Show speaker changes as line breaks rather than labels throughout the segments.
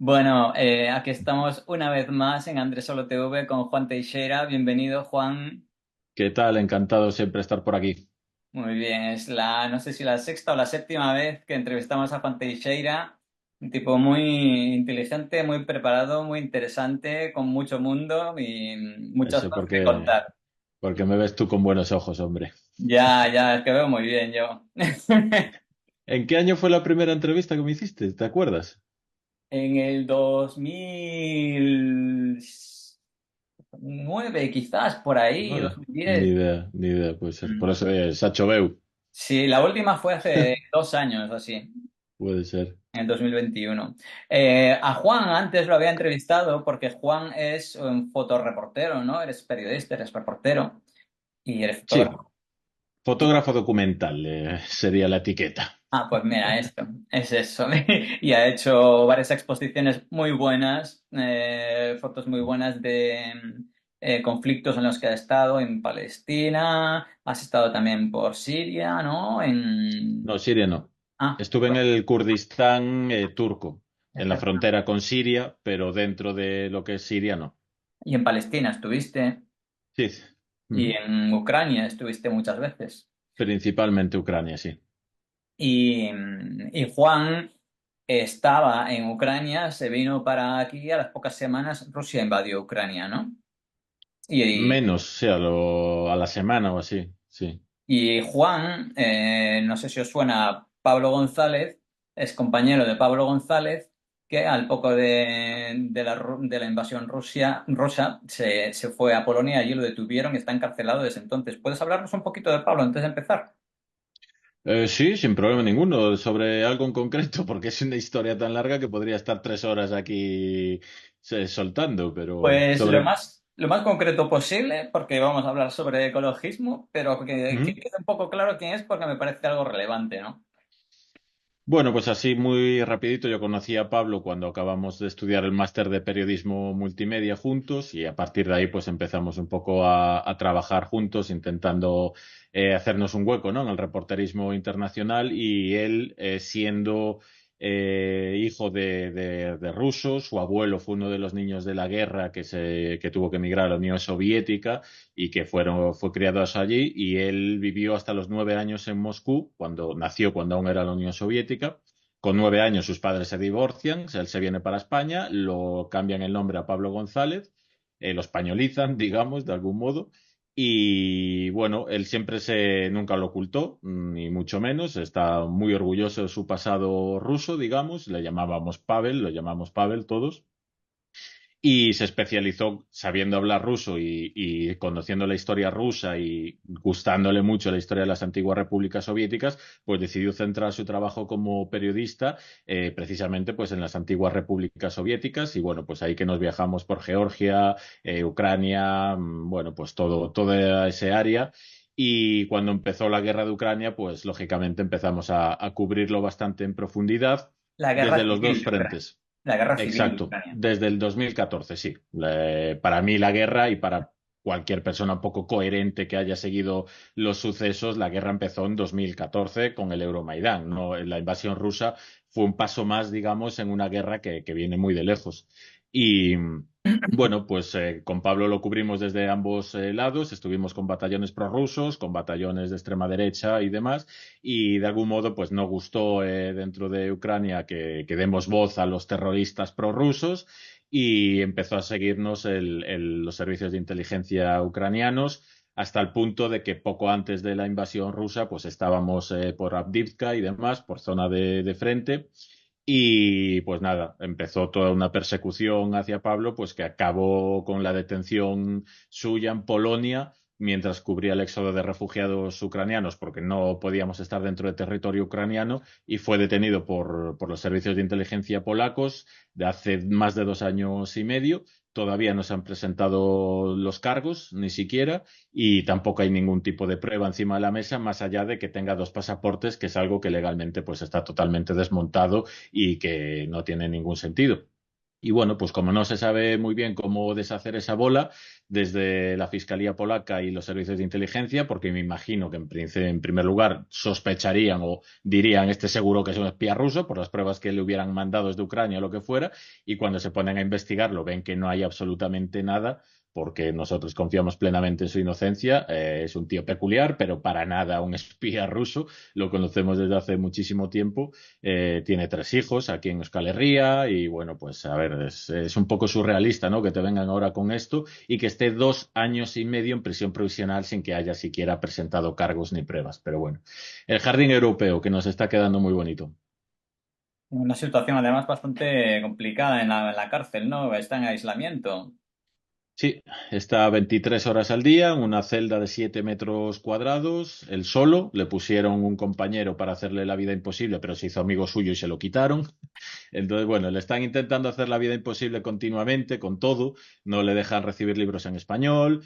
Bueno, aquí estamos una vez más en Andrés Solo TV con Juan Teixeira. Bienvenido, Juan.
¿Qué tal? Encantado siempre estar por aquí.
Muy bien, es no sé si la sexta o la séptima vez que entrevistamos a Juan Teixeira. Un tipo muy inteligente, muy preparado, muy interesante, con mucho mundo y muchas
Eso
cosas que contar.
porque me ves tú con buenos ojos, hombre.
Ya, ya, es que veo muy bien yo.
¿En qué año fue la primera entrevista que me hiciste? ¿Te acuerdas?
En el 2009, quizás, por ahí,
No,
2010.
ni idea, puede ser. Por eso es Sacho Beu,
Sí, la última fue hace 2 años, así,
puede ser.
en el 2021. A Juan antes lo había entrevistado porque Juan es un fotoreportero, ¿no? Eres periodista, eres reportero y eres
Sí,
fotógrafo.
fotógrafo documental, sería la etiqueta.
Ah, pues mira, esto, es eso. Y ha hecho varias exposiciones muy buenas, fotos muy buenas de conflictos en los que ha estado en Palestina, has estado también por Siria, ¿no?
No, Siria no.
Ah,
Estuve en
pues,
el Kurdistán turco, en la
efectivamente.
frontera con Siria, pero dentro de lo que es Siria no.
Y en Palestina estuviste.
Sí.
Y
Ujú.
en Ucrania estuviste muchas veces.
Principalmente Ucrania, sí.
Y Juan estaba en Ucrania, se vino para aquí, a las pocas semanas Rusia invadió Ucrania, ¿no? Y,
Menos, sí, a la semana o así, sí.
y Juan, no sé si os suena Pablo González, es compañero de Pablo González, que al poco de la invasión rusa se fue a Polonia, allí lo detuvieron y está encarcelado desde entonces. ¿Puedes hablarnos un poquito de Pablo antes de empezar?
Sí, sin problema ninguno, sobre algo en concreto, porque es una historia tan larga que podría estar 3 horas aquí soltando, pero
Pues lo
sobre...
más, lo más concreto posible, porque vamos a hablar sobre ecologismo, pero que
Ujú.
quede un poco claro quién es porque me parece algo relevante, ¿no?
Bueno, pues así muy rapidito, yo conocí a Pablo cuando acabamos de estudiar el máster de periodismo multimedia juntos y a partir de ahí pues empezamos un poco a trabajar juntos intentando hacernos un hueco, ¿no? En el reporterismo internacional y él siendo hijo de rusos, su abuelo fue uno de los niños de la guerra que tuvo que emigrar a la Unión Soviética y que fue criado allí y él vivió hasta los 9 años en Moscú, nació cuando aún era la Unión Soviética. Con 9 años sus padres se divorcian, él se viene para España, lo cambian el nombre a Pablo González, lo españolizan, digamos, de algún modo. Y bueno, él nunca lo ocultó, ni mucho menos, está muy orgulloso de su pasado ruso, digamos, le llamábamos Pavel, lo llamamos Pavel todos y se especializó sabiendo hablar ruso y conociendo la historia rusa y gustándole mucho la historia de las antiguas repúblicas soviéticas, pues decidió centrar su trabajo como periodista precisamente pues en las antiguas repúblicas soviéticas y bueno, pues ahí que nos viajamos por Georgia, Ucrania, bueno, pues toda ese área. Y cuando empezó la guerra de Ucrania, pues lógicamente empezamos a cubrirlo bastante en profundidad
La guerra
desde los dos
civil de Ucrania.
frentes.
La guerra civil de
Exacto,
Ucrania.
desde el 2014, sí. Para mí la guerra y para cualquier persona un poco coherente que haya seguido los sucesos, la guerra empezó en 2014 con el Euromaidán, ¿no? La invasión rusa fue un paso más, digamos, en una guerra que viene muy de lejos. Y bueno, pues con Pablo lo cubrimos desde ambos lados, estuvimos con batallones prorrusos, con batallones de extrema derecha y demás y de algún modo pues no gustó dentro de Ucrania que demos voz a los terroristas prorrusos y empezó a seguirnos los servicios de inteligencia ucranianos hasta el punto de que poco antes de la invasión rusa pues estábamos por Avdiivka y demás, por zona de frente. Y pues nada, empezó toda una persecución hacia Pablo, pues que acabó con la detención suya en Polonia mientras cubría el éxodo de refugiados ucranianos, porque no podíamos estar dentro de territorio ucraniano, y fue detenido por los servicios de inteligencia polacos de hace más de 2 años y medio. Todavía no se han presentado los cargos, ni siquiera, y tampoco hay ningún tipo de prueba encima de la mesa, más allá de que tenga dos pasaportes, que es algo que legalmente pues está totalmente desmontado y que no tiene ningún sentido. Y bueno, pues como no se sabe muy bien cómo deshacer esa bola, desde la Fiscalía polaca y los servicios de inteligencia, porque me imagino que en primer lugar sospecharían o dirían este seguro que es un espía ruso por las pruebas que le hubieran mandado desde Ucrania o lo que fuera, y cuando se ponen a investigarlo ven que no hay absolutamente nada porque nosotros confiamos plenamente en su inocencia. Es un tío peculiar, pero para nada un espía ruso. Lo conocemos desde hace muchísimo tiempo. Tiene 3 hijos aquí en Euskal Herria y bueno, pues a ver, es un poco surrealista, ¿no? Que te vengan ahora con esto y que esté 2 años y medio en prisión provisional sin que haya siquiera presentado cargos ni pruebas. Pero bueno, el jardín europeo que nos está quedando muy bonito.
Una situación además bastante complicada en la cárcel, ¿no? Está en aislamiento.
Sí, está 23 horas al día, en una celda de 7 metros cuadrados, él solo, le pusieron un compañero para hacerle la vida imposible, pero se hizo amigo suyo y se lo quitaron. Entonces, bueno, le están intentando hacer la vida imposible continuamente, con todo. No le dejan recibir libros en español.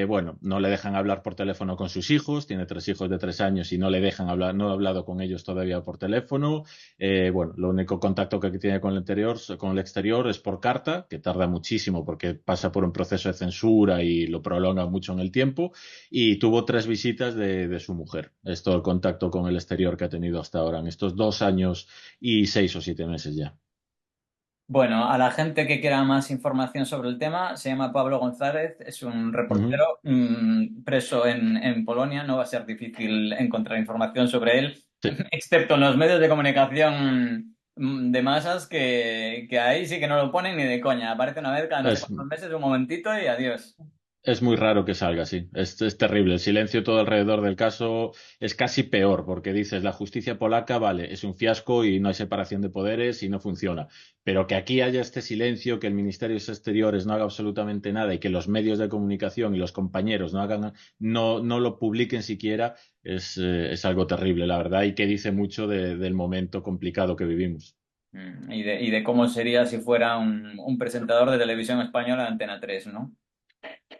Bueno, no le dejan hablar por teléfono con sus hijos. Tiene 3 hijos de 3 años y no le dejan hablar, no ha hablado con ellos todavía por teléfono. Bueno, lo único contacto que tiene con el exterior es por carta, que tarda muchísimo porque pasa por un proceso de censura y lo prolonga mucho en el tiempo. Y tuvo 3 visitas de su mujer. Es todo el contacto con el exterior que ha tenido hasta ahora en estos 2 años y 6 o 7 meses ya.
Bueno, a la gente que quiera más información sobre el tema, se llama Pablo González, es un
Ujú.
reportero preso en Polonia. No va a ser difícil encontrar información sobre él,
Sí.
excepto en los medios de comunicación de masas que ahí sí que no lo ponen ni de coña. Aparece una vez cada no sé
Es,
cuántos meses, un momentito y adiós.
es muy raro que salga así. Es terrible. El silencio todo alrededor del caso es casi peor, porque dices, la justicia polaca, vale, es un fiasco y no hay separación de poderes y no funciona. Pero que aquí haya este silencio, que el Ministerio de Exteriores no haga absolutamente nada y que los medios de comunicación y los compañeros no lo publiquen siquiera, es algo terrible, la verdad, y que dice mucho del momento complicado que vivimos.
Y de cómo sería si fuera un presentador de televisión española de Antena 3, ¿no?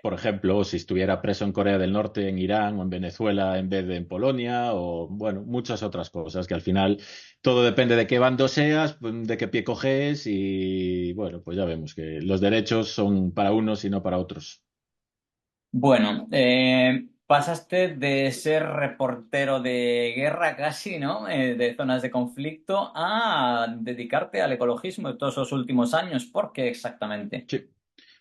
Por ejemplo, si estuviera preso en Corea del Norte, en Irán o en Venezuela en vez de en Polonia, o bueno, muchas otras cosas, que al final todo depende de qué bando seas, de qué pie coges y bueno, pues ya vemos que los derechos son para unos y no para otros.
Bueno, pasaste de ser reportero de guerra casi, ¿no? De zonas de conflicto a dedicarte al ecologismo de todos los últimos años. ¿Por qué exactamente?
Sí.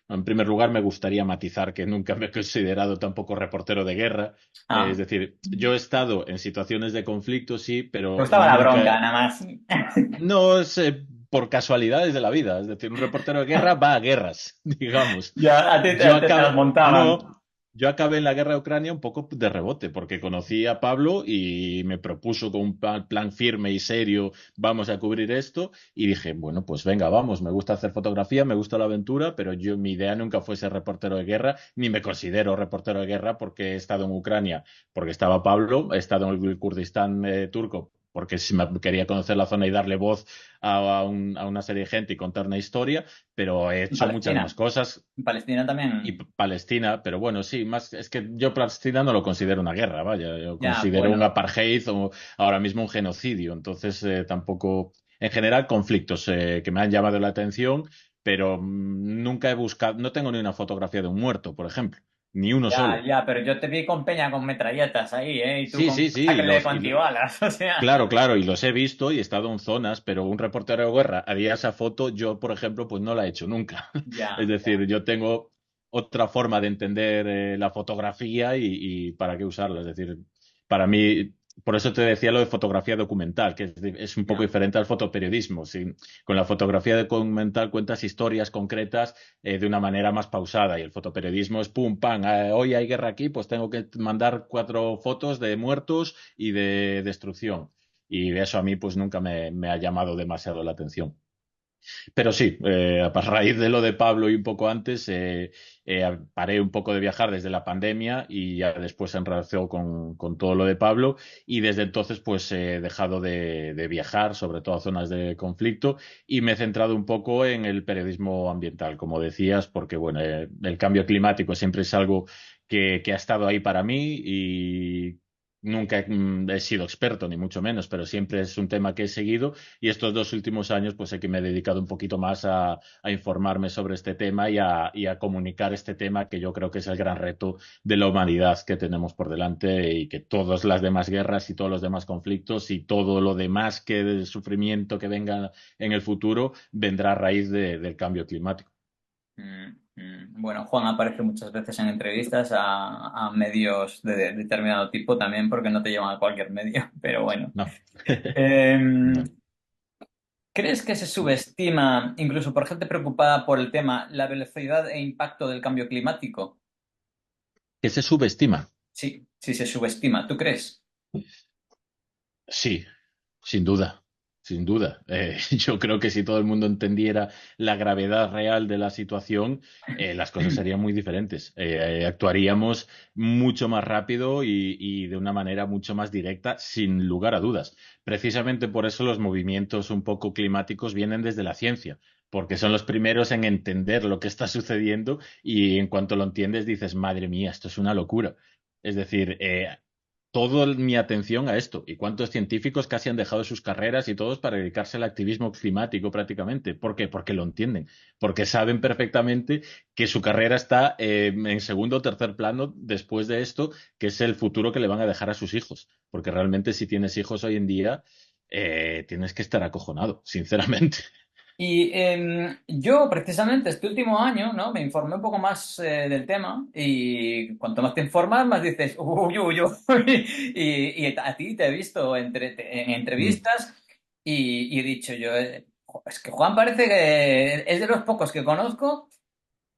En primer lugar, me gustaría matizar que nunca me he considerado tampoco reportero de guerra. Es
Ah,
decir, yo he estado en situaciones de conflicto, sí,
te
pero
gustaba la bronca,
nunca.
nada más.
No es por casualidades de la vida. Es decir, un reportero de guerra va a guerras, digamos.
Ya, a ti
Yo
te las
acabé,
montaban.
no, yo acabé en la guerra de Ucrania un poco de rebote, porque conocí a Pablo y me propuso con un plan firme y serio, vamos a cubrir esto, y dije, bueno, pues venga, vamos, me gusta hacer fotografía, me gusta la aventura, pero mi idea nunca fue ser reportero de guerra, ni me considero reportero de guerra porque he estado en Ucrania, porque estaba Pablo, he estado en el Kurdistán turco porque si me quería conocer la zona y darle voz a una serie de gente y contar una historia, pero he
En
hecho muchas más
Palestina.
cosas
En Palestina
y
también.
Palestina, pero bueno, sí, más es que yo Palestina no lo considero una guerra, vaya, yo
Ya,
considero un
bueno.
apartheid o ahora mismo un genocidio, entonces tampoco, en general, conflictos que me han llamado la atención, pero nunca he buscado, no tengo ni una fotografía de un muerto, por ejemplo, ni uno
Ya,
solo.
ya, pero yo te vi con Peña con metralletas ahí, ¿eh? Y tú
Sí,
con
sí, sí,
sacle de antibalas, o sea.
claro, claro, y los he visto y he estado en zonas, pero un reportero de guerra haría esa foto, yo, por ejemplo, pues no la he hecho nunca. Es
Ya,
decir,
ya.
yo tengo otra forma de entender la fotografía y para qué usarla. Es decir, para mí, por eso te decía lo de fotografía documental, que es un poco
Ya.
diferente al fotoperiodismo. Sí, con la fotografía documental cuentas historias concretas de una manera más pausada y el fotoperiodismo es pum, pam, hoy hay guerra aquí, pues tengo que mandar 4 fotos de muertos y de destrucción. Y eso a mí pues nunca me ha llamado demasiado la atención. Pero sí, a raíz de lo de Pablo y un poco antes, paré un poco de viajar desde la pandemia y ya después en relación con todo lo de Pablo y desde entonces pues he dejado de viajar, sobre todo a zonas de conflicto y me he centrado un poco en el periodismo ambiental, como decías, porque bueno, el cambio climático siempre es algo que ha estado ahí para mí y nunca he sido experto, ni mucho menos, pero siempre es un tema que he seguido y estos 2 últimos años pues sé que me he dedicado un poquito más a informarme sobre este tema y a comunicar este tema que yo creo que es el gran reto de la humanidad que tenemos por delante y que todas las demás guerras y todos los demás conflictos y todo lo demás que del sufrimiento que venga en el futuro vendrá a raíz del cambio climático.
Bueno, Juan aparece muchas veces en entrevistas a medios de determinado tipo también porque no te llevan a cualquier medio, pero bueno.
No,
Em,
no.
¿Crees que se subestima, incluso por gente preocupada por el tema, la velocidad e impacto del cambio climático?
Que se subestima.
Sí, sí se subestima. ¿Tú crees?
Sí, sin duda, sin duda. Yo creo que si todo el mundo entendiera la gravedad real de la situación, las cosas serían muy diferentes. Actuaríamos mucho más rápido y de una manera mucho más directa, sin lugar a dudas. Precisamente por eso los movimientos un poco climáticos vienen desde la ciencia, porque son los primeros en entender lo que está sucediendo y en cuanto lo entiendes dices, madre mía, esto es una locura. Es decir, toda mi atención a esto. ¿Y cuántos científicos casi han dejado sus carreras y todos para dedicarse al activismo climático prácticamente? ¿Por qué? Porque lo entienden, porque saben perfectamente que su carrera está en segundo o tercer plano después de esto, que es el futuro que le van a dejar a sus hijos. Porque realmente si tienes hijos hoy en día, tienes que estar acojonado, sinceramente.
Y yo precisamente este último año, ¿no? Me informé un poco más del tema y cuanto más te informas, más dices, uy, uy, uy. Y a ti te he visto en
Mm.
entrevistas y he dicho yo, es que Juan parece que es de los pocos que conozco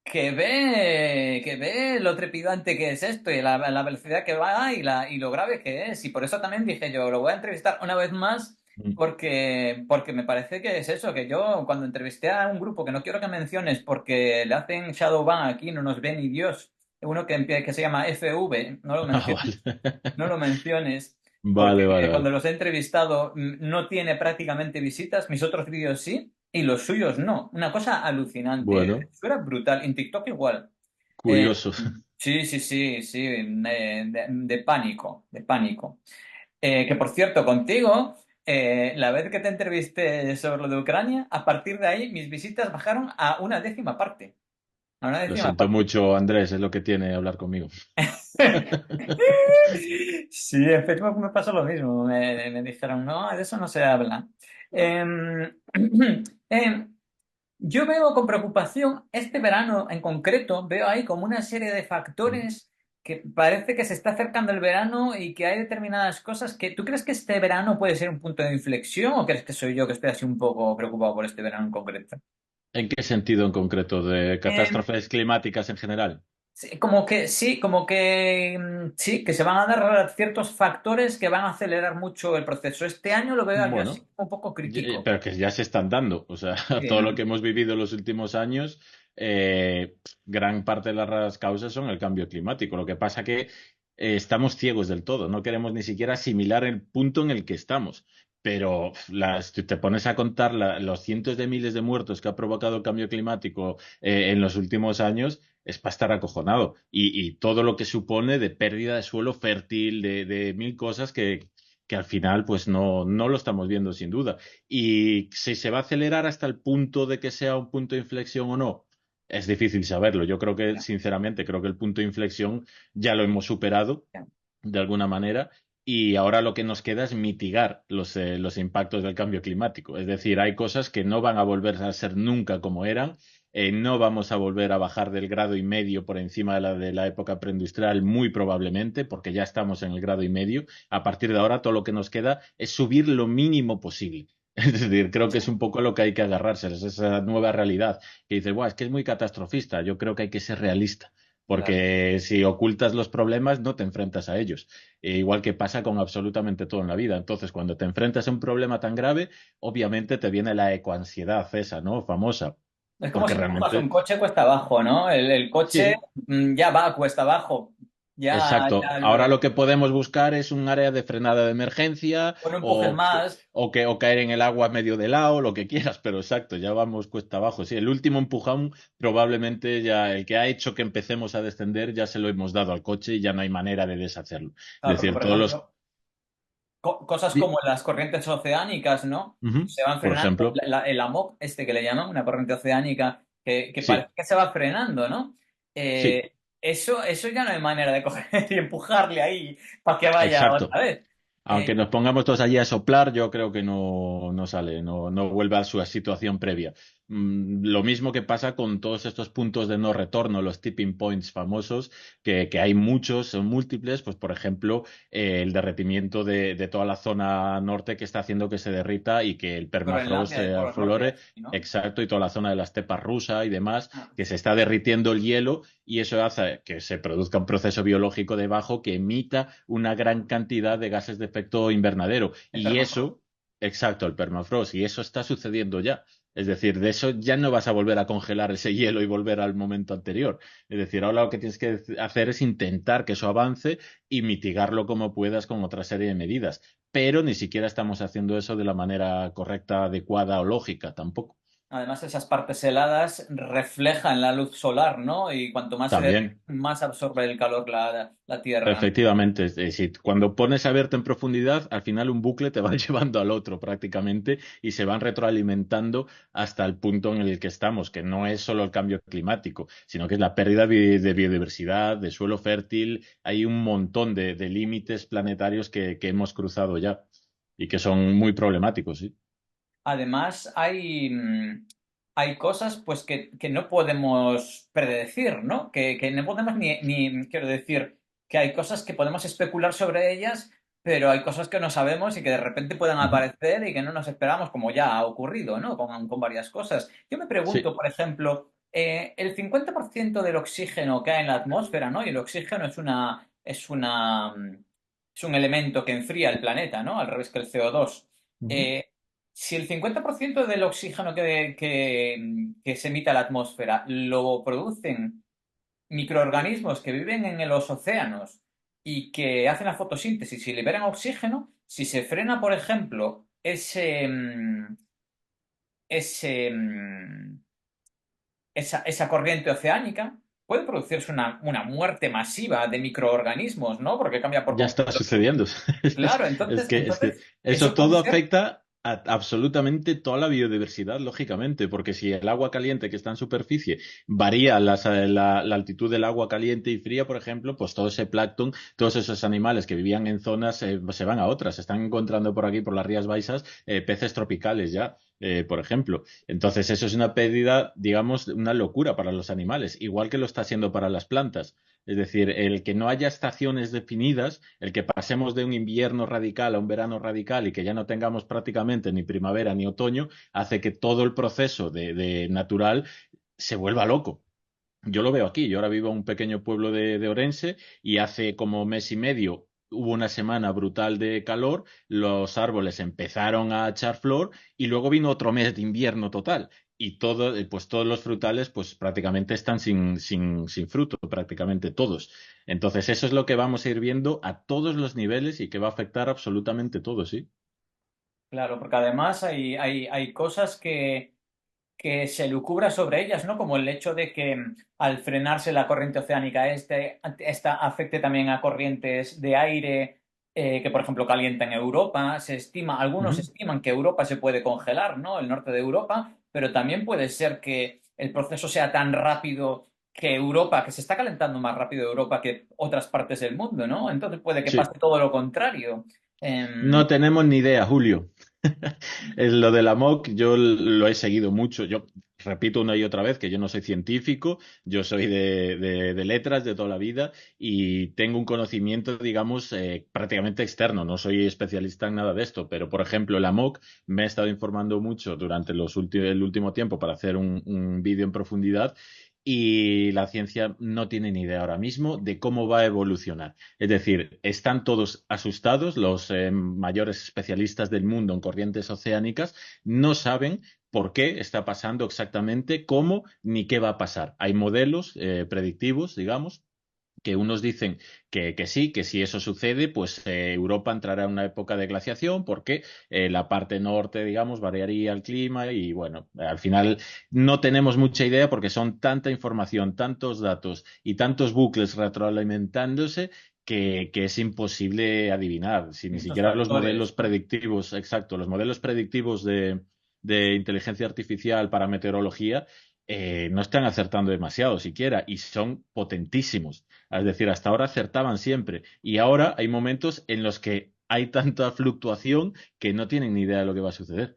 que ve lo trepidante que es esto y la velocidad que va y lo grave que es. Y por eso también dije yo, lo voy a entrevistar una vez más
Mm.
porque me parece que es eso, que yo cuando entrevisté a un grupo que no quiero que menciones porque le hacen Shadowban aquí, no nos ve ni Dios, uno que se llama FV, no lo
Ah,
menciones,
vale.
no lo menciones. Porque
Vale, vale,
cuando
vale.
los he entrevistado no tiene prácticamente visitas, mis otros vídeos sí, y los suyos no. Una cosa alucinante.
Bueno,
Eso era brutal. En TikTok igual. Eh,
curioso.
sí, sí, sí, sí, de pánico, de pánico. Que por cierto, contigo, la vez que te entrevisté sobre lo de Ucrania, a partir de ahí mis visitas bajaron a una décima parte. A una
Lo
décima
siento
parte.
mucho, Andrés, es lo que tiene hablar conmigo.
Sí, en Facebook me pasó lo mismo. Me dijeron, no, de eso no se habla. Em, em, yo veo con preocupación este verano en concreto, veo ahí como una serie de factores que parece que se está acercando el verano y que hay determinadas cosas que... ¿Tú crees que este verano puede ser un punto de inflexión o crees que soy yo que estoy así un poco preocupado por este verano en concreto?
¿En qué sentido en concreto? ¿De
Em,
catástrofes climáticas en general?
sí, como que sí, como que sí, que se van a dar ciertos factores que van a acelerar mucho el proceso. Este año lo veo yo así
Bueno,
como un poco crítico.
pero que ya se están dando. O sea,
Sí,
todo lo
¿no?
que hemos vivido en los últimos años, gran parte de las causas son el cambio climático. Lo que pasa que estamos ciegos del todo. No queremos ni siquiera asimilar el punto en el que estamos. Pero si te pones a contar los cientos de miles de muertos que ha provocado el cambio climático en los últimos años, es para estar acojonado. Y todo lo que supone de pérdida de suelo fértil, de mil cosas que al final pues no lo estamos viendo sin duda. Y si se va a acelerar hasta el punto de que sea un punto de inflexión o no, es difícil saberlo. Yo creo que,
Ya,
sinceramente, creo que el punto de inflexión ya lo hemos superado
ya.
de alguna manera. Y ahora lo que nos queda es mitigar los impactos del cambio climático. Es decir, hay cosas que no van a volver a ser nunca como eran. No vamos a volver a bajar del grado y medio por encima de la época preindustrial, muy probablemente, porque ya estamos en el grado y medio. A partir de ahora, todo lo que nos queda es subir lo mínimo posible. Es decir, creo que es un poco lo que hay que agarrarse, es esa nueva realidad que dices, "Buah, es que es muy catastrofista". Yo creo que hay que ser realista,
Claro.
porque si ocultas los problemas, no te enfrentas a ellos. Igual que pasa con absolutamente todo en la vida. Entonces, cuando te enfrentas a un problema tan grave, obviamente te viene la ecoansiedad esa, ¿no? Famosa.
Es como
Porque
si empujas un
realmente,
coche cuesta abajo, ¿no? El coche
sí,
ya va cuesta abajo. Ya,
exacto.
ya
Ahora lo que podemos buscar es un área de frenada de emergencia
no empujes más.
o caer en el agua medio de lado, lo que quieras, pero exacto, ya vamos cuesta abajo. Sí, el último empujón probablemente ya el que ha hecho que empecemos a descender ya se lo hemos dado al coche y ya no hay manera de deshacerlo. Es
Claro, porque
decir,
por
todos los...
ejemplo, cosas como las corrientes oceánicas, ¿no?
Ujú.
Se van
Por
frenando.
ejemplo,
El AMOC, este que le llaman, una corriente oceánica que parece
sí,
que se va frenando, ¿no?
sí,
Eso ya no hay manera de coger y empujarle ahí para que vaya
exacto.
otra vez.
Aunque nos pongamos todos allí a soplar, yo creo que no sale, no vuelve a su situación previa. Lo mismo que pasa con todos estos puntos de no retorno, los tipping points famosos, que hay muchos, son múltiples, pues por ejemplo, el derretimiento de toda la zona norte que está haciendo que se derrita y que el permafrost
Groenlandia, el Polo Norte,
aflore,
así, ¿no?
exacto, y toda la zona de la estepa rusa y demás,
Ah,
que se está derritiendo el hielo y eso hace que se produzca un proceso biológico debajo que emita una gran cantidad de gases de efecto invernadero.
el
Y
permafrost.
eso, exacto, el permafrost, y eso está sucediendo ya. Es decir, de eso ya no vas a volver a congelar ese hielo y volver al momento anterior. Es decir, ahora lo que tienes que hacer es intentar que eso avance y mitigarlo como puedas con otra serie de medidas. Pero ni siquiera estamos haciendo eso de la manera correcta, adecuada o lógica tampoco.
Además, esas partes heladas reflejan la luz solar, ¿no? Y cuanto más se derrite,
También.
más absorbe el calor la Tierra, ¿no?
Efectivamente, es decir, cuando pones a verte en profundidad, al final un bucle te va llevando al otro prácticamente y se van retroalimentando hasta el punto en el que estamos, que no es solo el cambio climático, sino que es la pérdida de biodiversidad, de suelo fértil, hay un montón de límites planetarios que hemos cruzado ya y que son muy problemáticos, ¿sí?
Además, hay cosas pues que no podemos predecir, ¿no? Que no podemos quiero decir, que hay cosas que podemos especular sobre ellas, pero hay cosas que no sabemos y que de repente puedan
Ujú.
aparecer y que no nos esperamos, como ya ha ocurrido, ¿no? Con varias cosas. Yo me
Sí,
pregunto, por ejemplo, el 50% del oxígeno que hay en la atmósfera, ¿no? Y el oxígeno es un elemento que enfría el planeta, ¿no? Al revés que el CO2.
ujú.
Si el 50% del oxígeno que se emite a la atmósfera lo producen microorganismos que viven en los océanos y que hacen la fotosíntesis y liberan oxígeno, si se frena, por ejemplo, ese, esa corriente oceánica, puede producirse una muerte masiva de microorganismos, ¿no? Porque cambia por
Ya está
completo.
sucediendo.
Claro,
Es que eso
eso puede
todo
ser.
afecta a absolutamente toda la biodiversidad, lógicamente, porque si el agua caliente que está en superficie varía la altitud del agua caliente y fría, por ejemplo, pues todo ese plancton, todos esos animales que vivían en zonas se van a otras. Se están encontrando por aquí, por las Rías Baixas, peces tropicales ya, por ejemplo. Entonces, eso es una pérdida, digamos, una locura para los animales, igual que lo está siendo para las plantas. Es decir, el que no haya estaciones definidas, el que pasemos de un invierno radical a un verano radical y que ya no tengamos prácticamente ni primavera ni otoño, hace que todo el proceso de natural se vuelva loco. Yo lo veo aquí, yo ahora vivo en un pequeño pueblo de Orense y hace como mes y medio hubo una semana brutal de calor, los árboles empezaron a echar flor y luego vino otro mes de invierno total. Y todo, pues todos los frutales pues prácticamente están sin fruto, prácticamente todos. Entonces eso es lo que vamos a ir viendo a todos los niveles y que va a afectar absolutamente todo, ¿sí?
Claro, porque además hay cosas que se lucubra sobre ellas, ¿no? Como el hecho de que al frenarse la corriente oceánica esta afecte también a corrientes de aire que, por ejemplo, calientan Europa. Algunos
Ujú.
estiman que Europa se puede congelar, ¿no? El norte de Europa, pero también puede ser que el proceso sea tan rápido que se está calentando más rápido Europa que otras partes del mundo, ¿no? Entonces puede que
Sí.
pase todo lo contrario. Em,
No tenemos ni idea, Julio. Lo de la MOC yo lo he seguido mucho. Yo repito una y otra vez que yo no soy científico, yo soy de letras de toda la vida y tengo un conocimiento, digamos, prácticamente externo. No soy especialista en nada de esto, pero por ejemplo, la MOC me he estado informando mucho durante el último tiempo para hacer un vídeo en profundidad. Y la ciencia no tiene ni idea ahora mismo de cómo va a evolucionar. Es decir, están todos asustados, los mayores especialistas del mundo en corrientes oceánicas no saben por qué está pasando exactamente, cómo ni qué va a pasar. Hay modelos predictivos, digamos, que unos dicen que sí, que si eso sucede, pues Europa entrará en una época de glaciación porque la parte norte, digamos, variaría el clima y bueno, al final no tenemos mucha idea porque son tanta información, tantos datos y tantos bucles retroalimentándose que es imposible adivinar. Si ni
Muchos
siquiera los modelos
factores, ¿no?
predictivos, exacto, los modelos predictivos de inteligencia artificial para meteorología no están acertando demasiado siquiera y son potentísimos. Es decir, hasta ahora acertaban siempre y ahora hay momentos en los que hay tanta fluctuación que no tienen ni idea de lo que va a suceder.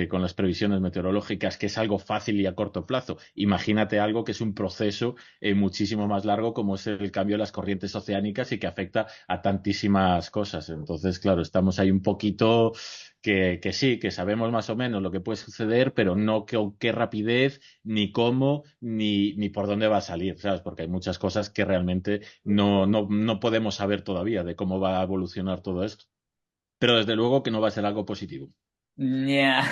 Con las previsiones meteorológicas, que es algo fácil y a corto plazo. Imagínate algo que es un proceso muchísimo más largo, como es el cambio de las corrientes oceánicas y que afecta a tantísimas cosas. Entonces, claro, estamos ahí un poquito que sí, que sabemos más o menos lo que puede suceder, pero no con qué rapidez, ni cómo, ni por dónde va a salir, ¿sabes? Porque hay muchas cosas que realmente no podemos saber todavía de cómo va a evolucionar todo esto. Pero desde luego que no va a ser algo positivo.
Ya.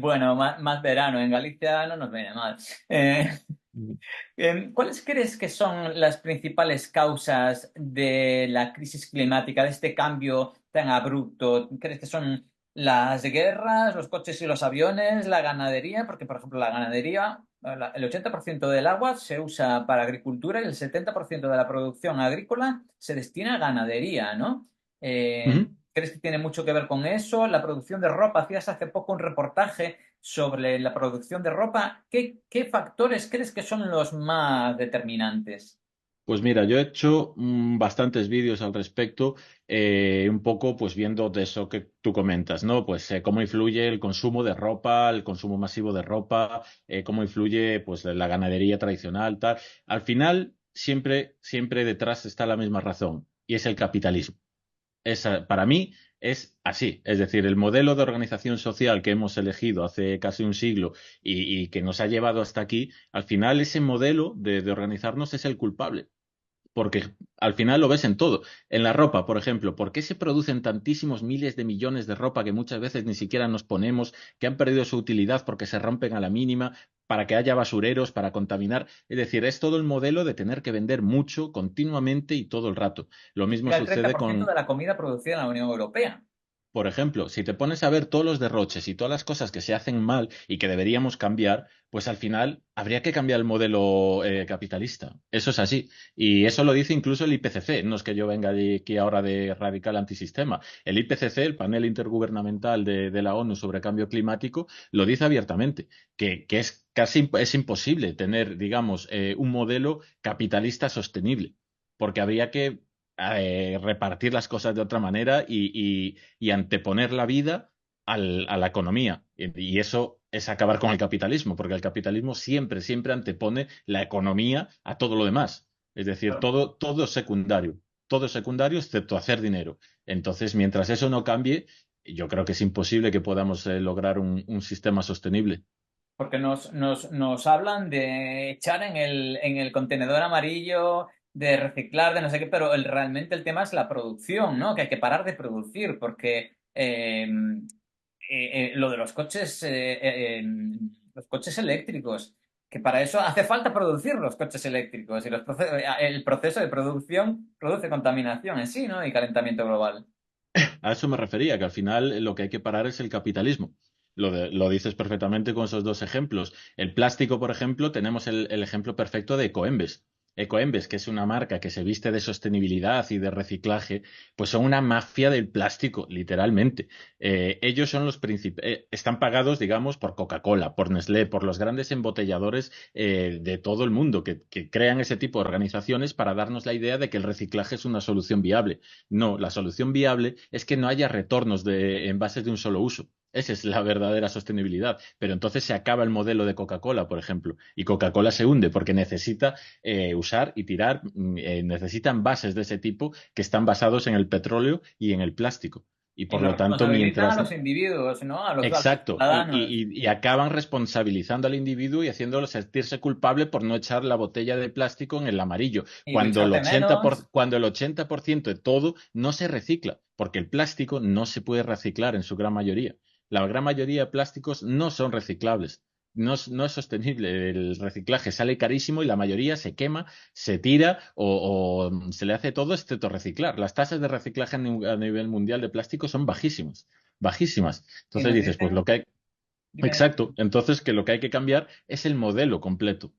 Bueno, más, verano en Galicia no nos viene mal. ¿Cuáles crees que son las principales causas de la crisis climática, de este cambio tan abrupto? ¿Crees que son las guerras, los coches y los aviones, la ganadería? Porque, por ejemplo, la ganadería, el 80% del agua se usa para agricultura y el 70% de la producción agrícola se destina a ganadería, ¿no?
Ujú.
¿Crees que tiene mucho que ver con eso? La producción de ropa, hacías hace poco un reportaje sobre la producción de ropa. ¿Qué factores crees que son los más determinantes?
Pues mira, yo he hecho bastantes vídeos al respecto, un poco pues viendo de eso que tú comentas, ¿no? Pues cómo influye el consumo de ropa, el consumo masivo de ropa, cómo influye pues la ganadería tradicional, tal. Al final, siempre detrás está la misma razón, y es el capitalismo. Para mí es así, es decir, el modelo de organización social que hemos elegido hace casi un siglo y que nos ha llevado hasta aquí, al final ese modelo de organizarnos es el culpable. Porque al final lo ves en todo. En la ropa, por ejemplo, ¿por qué se producen tantísimos miles de millones de ropa que muchas veces ni siquiera nos ponemos, que han perdido su utilidad porque se rompen a la mínima, para que haya basureros, para contaminar? Es decir, es todo el modelo de tener que vender mucho, continuamente y todo el rato. Lo mismo
Era el
sucede
30% de
con,
la comida producida en la Unión Europea.
por ejemplo, si te pones a ver todos los derroches y todas las cosas que se hacen mal y que deberíamos cambiar, pues al final habría que cambiar el modelo capitalista. Eso es así. Y eso lo dice incluso el IPCC. No es que yo venga de aquí ahora de radical antisistema. El IPCC, el panel intergubernamental de la ONU sobre cambio climático, lo dice abiertamente, que es casi es imposible tener, digamos, un modelo capitalista sostenible, porque habría que repartir las cosas de otra manera y anteponer la vida a la economía. Y eso es acabar con el capitalismo, porque el capitalismo siempre antepone la economía a todo lo demás. Es decir,
Claro.
todo es secundario. Todo es secundario excepto hacer dinero. Entonces, mientras eso no cambie, yo creo que es imposible que podamos lograr un sistema sostenible.
Porque nos hablan de echar en el contenedor amarillo, de reciclar, de no sé qué, pero realmente el tema es la producción, ¿no? Que hay que parar de producir, porque lo de los coches eléctricos, que para eso hace falta producir los coches eléctricos y el proceso de producción produce contaminación en sí, ¿no? Y calentamiento global.
A eso me refería, que al final lo que hay que parar es el capitalismo. Lo dices perfectamente con esos dos ejemplos. El plástico, por ejemplo, tenemos el ejemplo perfecto de Ecoembes. Ecoembes, que es una marca que se viste de sostenibilidad y de reciclaje, pues son una mafia del plástico, literalmente. Ellos son los principales, están pagados, digamos, por Coca-Cola, por Nestlé, por los grandes embotelladores de todo el mundo que crean ese tipo de organizaciones para darnos la idea de que el reciclaje es una solución viable. No, la solución viable es que no haya retornos de envases de un solo uso. Esa es la verdadera sostenibilidad. Pero entonces se acaba el modelo de Coca-Cola, por ejemplo, y Coca-Cola se hunde porque necesita usar y tirar, necesita envases de ese tipo que están basados en el petróleo y en el plástico. Y
Y
por
nos
lo tanto,
responsabilizan a
mientras
los individuos, ¿no? A los
exacto,
ciudadanos.
y acaban responsabilizando al individuo y haciéndolo sentirse culpable por no echar la botella de plástico en el amarillo,
Y ducharte menos.
cuando el 80% de todo no se recicla, porque el plástico no se puede reciclar en su gran mayoría. La gran mayoría de plásticos no son reciclables. No es sostenible. El reciclaje sale carísimo y la mayoría se quema, se tira o se le hace todo excepto reciclar. Las tasas de reciclaje a nivel mundial de plástico son bajísimas, bajísimas.
Y
Entonces
nos
dices, pues lo
dicen,
que hay,
dime,
exacto, entonces que lo que hay que cambiar es el modelo completo.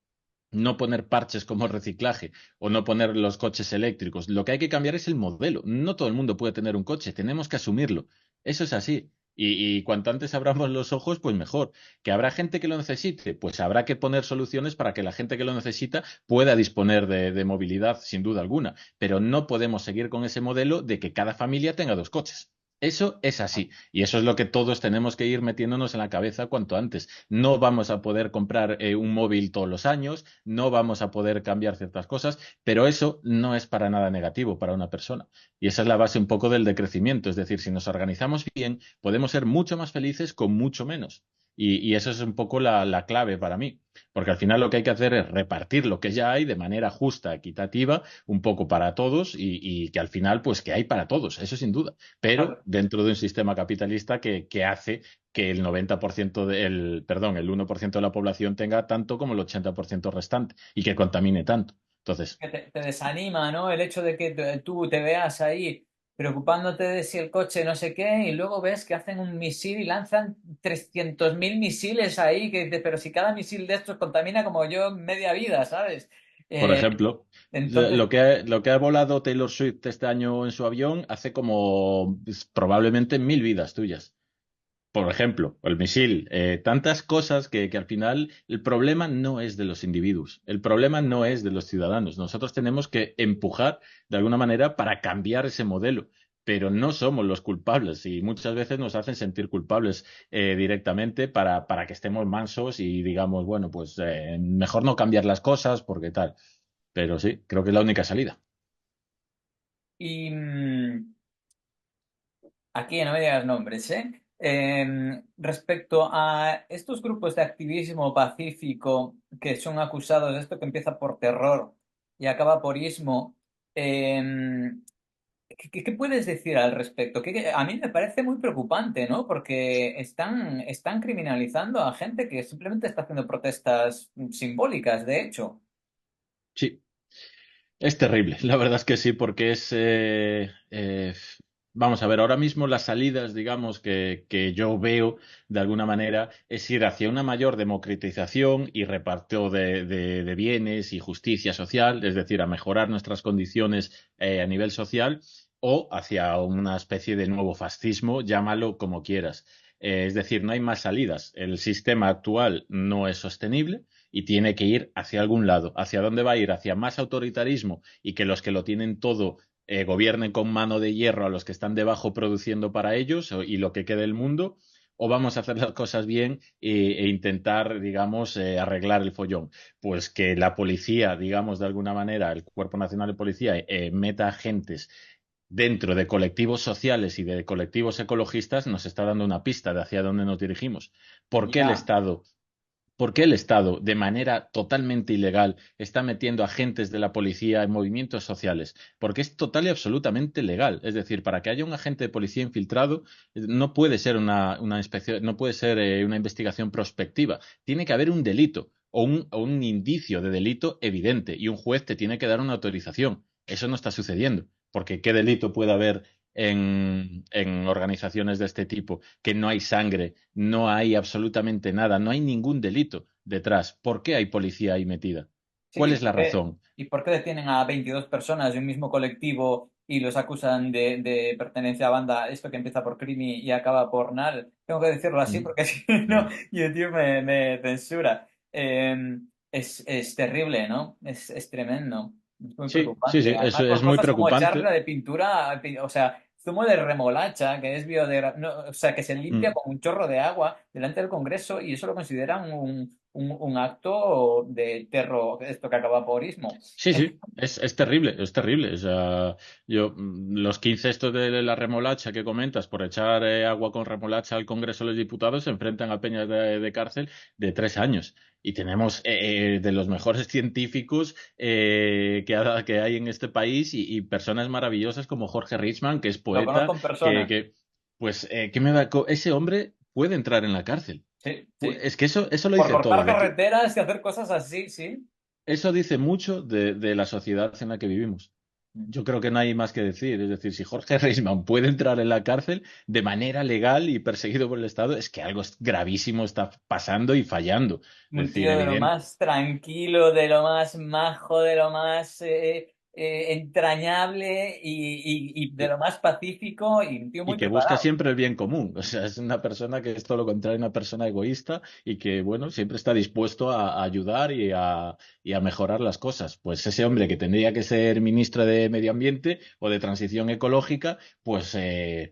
no poner parches como reciclaje o no poner los coches eléctricos. Lo que hay que cambiar es el modelo. No todo el mundo puede tener un coche, tenemos que asumirlo. Eso es así. Y cuanto antes abramos los ojos, pues mejor. ¿Que habrá gente que lo necesite? Pues habrá que poner soluciones para que la gente que lo necesita pueda disponer de movilidad, sin duda alguna. Pero no podemos seguir con ese modelo de que cada familia tenga dos coches. Eso es así. Y eso es lo que todos tenemos que ir metiéndonos en la cabeza cuanto antes. No vamos a poder comprar un móvil todos los años, no vamos a poder cambiar ciertas cosas, pero eso no es para nada negativo para una persona. Y esa es la base un poco del decrecimiento. Es decir, si nos organizamos bien, podemos ser mucho más felices con mucho menos. Y eso es un poco la clave para mí. Porque al final lo que hay que hacer es repartir lo que ya hay de manera justa, equitativa, un poco para todos y que al final, pues que hay para todos, eso sin duda. Pero
Claro.
dentro de un sistema capitalista que hace que el 90% perdón, el 1% de la población tenga tanto como el 80% restante y que contamine tanto. Entonces,
Que te desanima, ¿no? El hecho de que tú te veas ahí preocupándote de si el coche no sé qué y luego ves que hacen un misil y lanzan 300.000 misiles ahí, que dices, pero si cada misil de estos contamina como yo media vida, ¿sabes?
por
Eh,
ejemplo,
entonces,
lo que ha volado Taylor Swift este año en su avión hace como probablemente 1000 vidas tuyas. Por ejemplo, el misil, tantas cosas que al final el problema no es de los individuos, el problema no es de los ciudadanos. Nosotros tenemos que empujar de alguna manera para cambiar ese modelo, pero no somos los culpables y muchas veces nos hacen sentir culpables directamente para que estemos mansos y digamos, bueno, pues mejor no cambiar las cosas porque tal. Pero sí, creo que es la única salida.
y aquí no me digas nombres, ¿eh? Respecto a estos grupos de activismo pacífico que son acusados de esto que empieza por terror y acaba por ismo, ¿qué puedes decir al respecto? A mí me parece muy preocupante, ¿no? Porque están criminalizando a gente que simplemente está haciendo protestas simbólicas, de hecho.
Sí, es terrible, la verdad es que sí, porque vamos a ver, ahora mismo las salidas, digamos, que yo veo de alguna manera es ir hacia una mayor democratización y reparto de bienes y justicia social, es decir, a mejorar nuestras condiciones a nivel social, o hacia una especie de nuevo fascismo, llámalo como quieras. Es decir, no hay más salidas. El sistema actual no es sostenible y tiene que ir hacia algún lado. ¿Hacia dónde va a ir? ¿Hacia más autoritarismo y que los que lo tienen todo gobiernen con mano de hierro a los que están debajo produciendo para ellos y lo que quede del mundo? ¿O vamos a hacer las cosas bien e intentar, digamos, arreglar el follón? Pues que la policía, digamos, de alguna manera, el Cuerpo Nacional de Policía, meta agentes dentro de colectivos sociales y de colectivos ecologistas, nos está dando una pista de hacia dónde nos dirigimos. ¿Por qué el
Ya.
Estado ¿Por qué el Estado, de manera totalmente ilegal, está metiendo agentes de la policía en movimientos sociales? Porque es total y absolutamente legal. Es decir, para que haya un agente de policía infiltrado, no puede ser una inspección, no puede ser una investigación prospectiva. Tiene que haber un delito o un indicio de delito evidente y un juez te tiene que dar una autorización. Eso no está sucediendo. Porque ¿qué delito puede haber en organizaciones de este tipo? Que no hay sangre, no hay absolutamente nada, no hay ningún delito detrás. ¿Por qué hay policía ahí metida?
Sí,
¿Cuál es la razón?
y por qué detienen a 22 personas de un mismo colectivo y los acusan de pertenencia a banda, esto que empieza por Crimi y acaba por Nal? Tengo que decirlo así
Mm,
porque si no,
mm.
YouTube me censura. Es terrible, ¿no? Es tremendo. Es muy
Sí, sí,
preocupante.
sí, eso
Además,
es
por
muy
cosas como echarla
preocupante.
de pintura, o sea, zumo de remolacha, que es biodegradable, o sea, que se limpia
Mm.
con un chorro de agua delante del Congreso y eso lo consideran un acto de terror, esto que acaba por ismo.
Sí, sí, es terrible, es terrible. O sea, los 15 estos de la remolacha que comentas por echar agua con remolacha al Congreso de los Diputados se enfrentan a peñas de cárcel de 3 años. Y tenemos de los mejores científicos que hay en este país y personas maravillosas como Jorge Richman, que es
Lo
poeta,
conozco en persona.
pues, ¿qué me va ese hombre puede entrar en la cárcel.
Sí, sí.
Es que eso lo
Por
dice todo
cortar
de ti.
carreteras y hacer cosas así, sí.
Eso dice mucho de la sociedad en la que vivimos. Yo creo que no hay más que decir. Es decir, si Jorge Reisman puede entrar en la cárcel de manera legal y perseguido por el Estado, es que algo gravísimo está pasando y fallando. Es
Un
decir,
tío de lo
evidente.
más tranquilo, de lo más majo, de lo más entrañable y de lo más pacífico y un tío
Y
muy
que busca
preparado.
siempre el bien común. O sea, es una persona que es todo lo contrario, una persona egoísta y que, bueno, siempre está dispuesto a ayudar y a mejorar las cosas. Pues ese hombre que tendría que ser ministro de Medio Ambiente o de Transición Ecológica, pues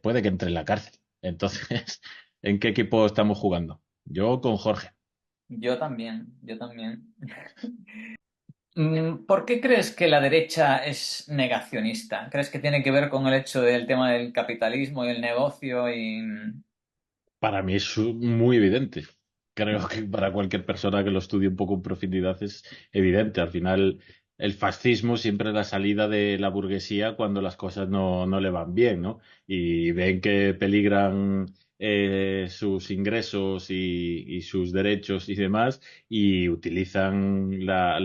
puede que entre en la cárcel. Entonces, ¿en qué equipo estamos jugando? Yo con Jorge.
Yo también, yo también. ¿Por qué crees que la derecha es negacionista? ¿Crees que tiene que ver con el hecho del tema del capitalismo y el negocio y...
Para mí es muy evidente. Creo que para cualquier persona que lo estudie un poco en profundidad es evidente. Al final, el fascismo siempre es la salida de la burguesía cuando las cosas no le van bien, ¿no? Y ven que peligran sus ingresos y sus derechos y demás, y utilizan la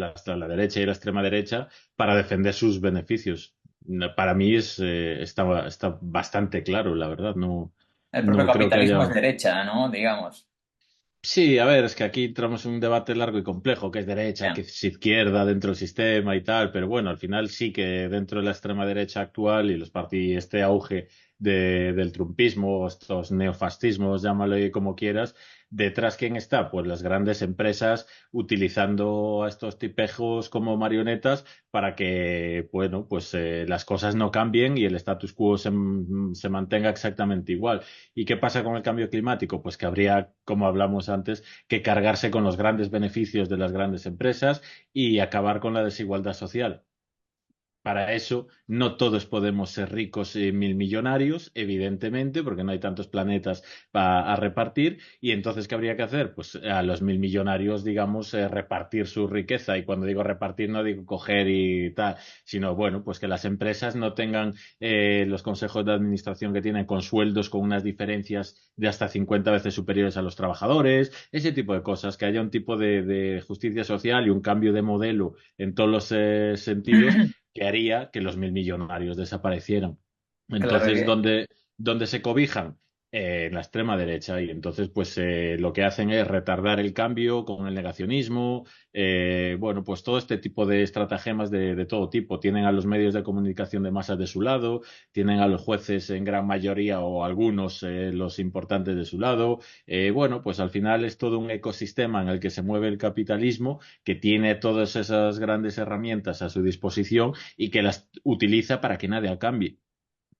derecha y la extrema derecha para defender sus beneficios. Para mí está bastante claro, la verdad. No,
El propio
no creo que
capitalismo es
haya.
derecha, ¿no? Digamos.
Sí, a ver, es que aquí entramos en un debate largo y complejo, que es derecha, que
Bien.
es izquierda dentro del sistema y tal, pero bueno, al final sí que dentro de la extrema derecha actual y los este auge del trumpismo, estos neofascismos, llámalo como quieras, detrás quién está, pues las grandes empresas utilizando a estos tipejos como marionetas para que, bueno, pues las cosas no cambien y el status quo se mantenga exactamente igual. ¿Y qué pasa con el cambio climático? Pues que habría, como hablamos antes, que cargarse con los grandes beneficios de las grandes empresas y acabar con la desigualdad social. Para eso, no todos podemos ser ricos y mil millonarios, evidentemente, porque no hay tantos planetas a repartir. Y entonces, ¿qué habría que hacer? Pues a los mil millonarios, digamos, repartir su riqueza. Y cuando digo repartir, no digo coger y tal, sino, bueno, pues que las empresas no tengan los consejos de administración que tienen con sueldos con unas diferencias de hasta 50 veces superiores a los trabajadores, ese tipo de cosas, que haya un tipo de justicia social y un cambio de modelo en todos los sentidos que haría que los mil millonarios desaparecieran.
Claro
Entonces,
que
¿dónde se cobijan? En la extrema derecha. Y entonces, pues lo que hacen es retardar el cambio con el negacionismo. Bueno, pues todo este tipo de estratagemas de todo tipo. Tienen a los medios de comunicación de masas de su lado, tienen a los jueces en gran mayoría o algunos los importantes de su lado. Bueno, pues al final es todo un ecosistema en el que se mueve el capitalismo, que tiene todas esas grandes herramientas a su disposición y que las utiliza para que nada cambie.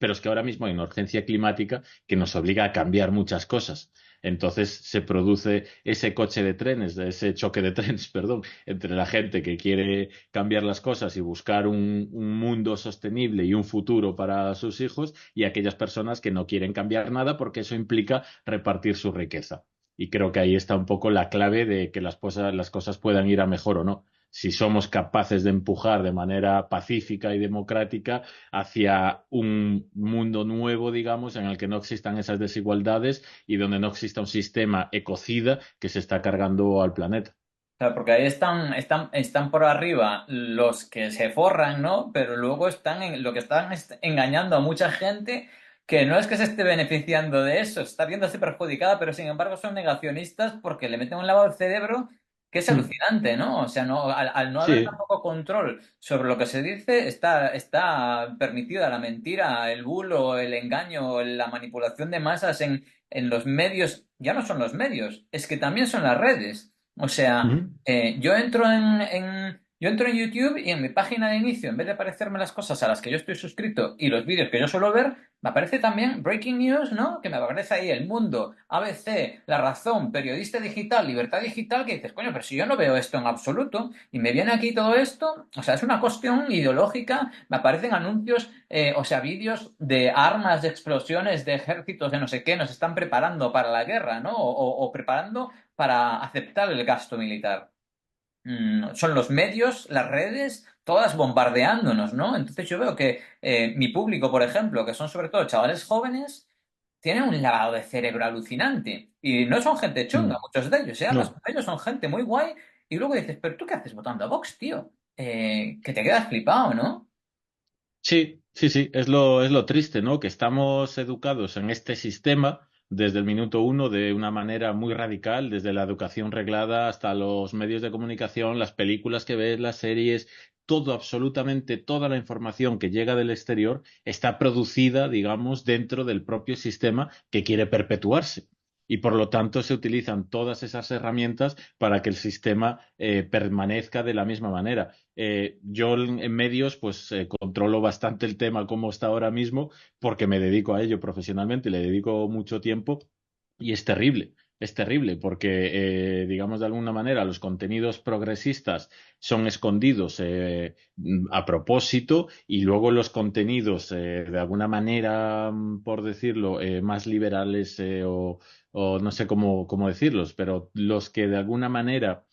Pero es que ahora mismo hay una urgencia climática que nos obliga a cambiar muchas cosas. Entonces se produce ese coche de trenes, ese choque de trenes, perdón, entre la gente que quiere cambiar las cosas y buscar un mundo sostenible y un futuro para sus hijos y aquellas personas que no quieren cambiar nada porque eso implica repartir su riqueza. Y creo que ahí está un poco la clave de que las cosas puedan ir a mejor o no. Si somos capaces de empujar de manera pacífica y democrática hacia un mundo nuevo, digamos, en el que no existan esas desigualdades y donde no exista un sistema ecocida que se está cargando al planeta.
Claro, porque ahí están por arriba los que se forran, ¿no? Pero luego lo que están es engañando a mucha gente que no es que se esté beneficiando de eso, está viéndose perjudicada, pero sin embargo son negacionistas porque le meten un lavado al cerebro que es
Hmm.
alucinante, ¿no? O sea, no, al no haber
Sí.
tampoco control sobre lo que se dice, está permitida la mentira, el bulo, el engaño, la manipulación de masas en los medios. Ya no son los medios, es que también son las redes. O sea,
Ujú.
yo entro en YouTube y en mi página de inicio, en vez de aparecerme las cosas a las que yo estoy suscrito y los vídeos que yo suelo ver, me aparece también Breaking News, ¿no? Que me aparece ahí El Mundo, ABC, La Razón, Periodista Digital, Libertad Digital, que dices, coño, pero si yo no veo esto en absoluto y me viene aquí todo esto, o sea, es una cuestión ideológica, me aparecen anuncios, o sea, vídeos de armas, de explosiones, de ejércitos, de no sé qué, nos están preparando para la guerra, ¿no? O preparando para aceptar el gasto militar. Son los medios, las redes, todas bombardeándonos, ¿no? Entonces yo veo que mi público, por ejemplo, que son sobre todo chavales jóvenes, tienen un lavado de cerebro alucinante. Y no son gente chunga,
Mm.
muchos de ellos, ¿eh? Hablas
No.
con ellos, son gente muy guay. Y luego dices, pero ¿tú qué haces votando a Vox, tío? Que te quedas flipado, ¿no?
Sí, sí, sí, es lo triste, ¿no? Que estamos educados en este sistema desde el minuto uno de una manera muy radical, desde la educación reglada hasta los medios de comunicación, las películas que ves, las series, todo, absolutamente toda la información que llega del exterior está producida, digamos, dentro del propio sistema que quiere perpetuarse. Y por lo tanto se utilizan todas esas herramientas para que el sistema permanezca de la misma manera. Yo en medios pues controlo bastante el tema como está ahora mismo porque me dedico a ello profesionalmente, le dedico mucho tiempo y es terrible porque digamos de alguna manera los contenidos progresistas son escondidos a propósito y luego los contenidos de alguna manera, por decirlo, más liberales o no sé cómo decirlos, pero los que de alguna manera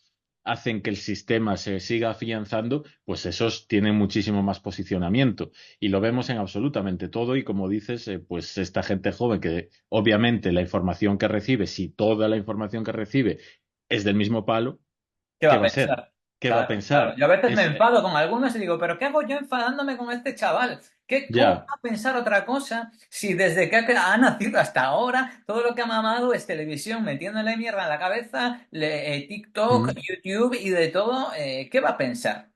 hacen que el sistema se siga afianzando, pues esos tienen muchísimo más posicionamiento. Y lo vemos en absolutamente todo. Y como dices, pues esta gente joven que obviamente la información que recibe, si toda la información que recibe es del mismo palo,
¿Qué va
¿qué
a
va a hacer?
pensar?
¿Qué va a
Claro, claro.
pensar?
Yo a veces me enfado con algunos y digo, ¿pero qué hago yo enfadándome con este chaval? ¿Cómo va
Ya.
a pensar otra cosa si desde que ha nacido hasta ahora todo lo que ha mamado es televisión, metiéndole mierda en la cabeza, TikTok,
Mm.
YouTube y de todo? ¿Qué va a pensar?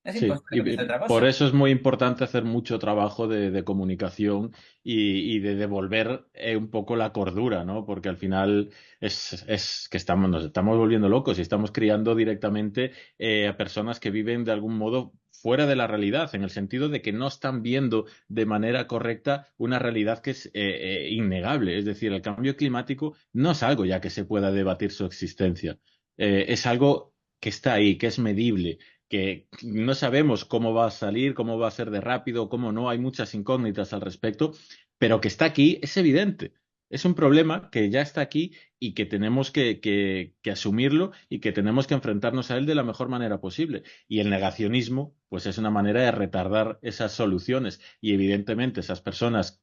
Es
Sí,
imposible que
y
piense otra
por
cosa.
eso es muy importante hacer mucho trabajo de comunicación y de devolver un poco la cordura, ¿no? Porque al final es que nos estamos volviendo locos y estamos criando directamente a personas que viven de algún modo fuera de la realidad, en el sentido de que no están viendo de manera correcta una realidad que es innegable. Es decir, el cambio climático no es algo ya que se pueda debatir su existencia. Es algo que está ahí, que es medible que no sabemos cómo va a salir, cómo va a ser de rápido, cómo no, hay muchas incógnitas al respecto, pero que está aquí es evidente. Es un problema que ya está aquí y que tenemos que asumirlo y que tenemos que enfrentarnos a él de la mejor manera posible. Y el negacionismo, pues es una manera de retardar esas soluciones. Y evidentemente esas personas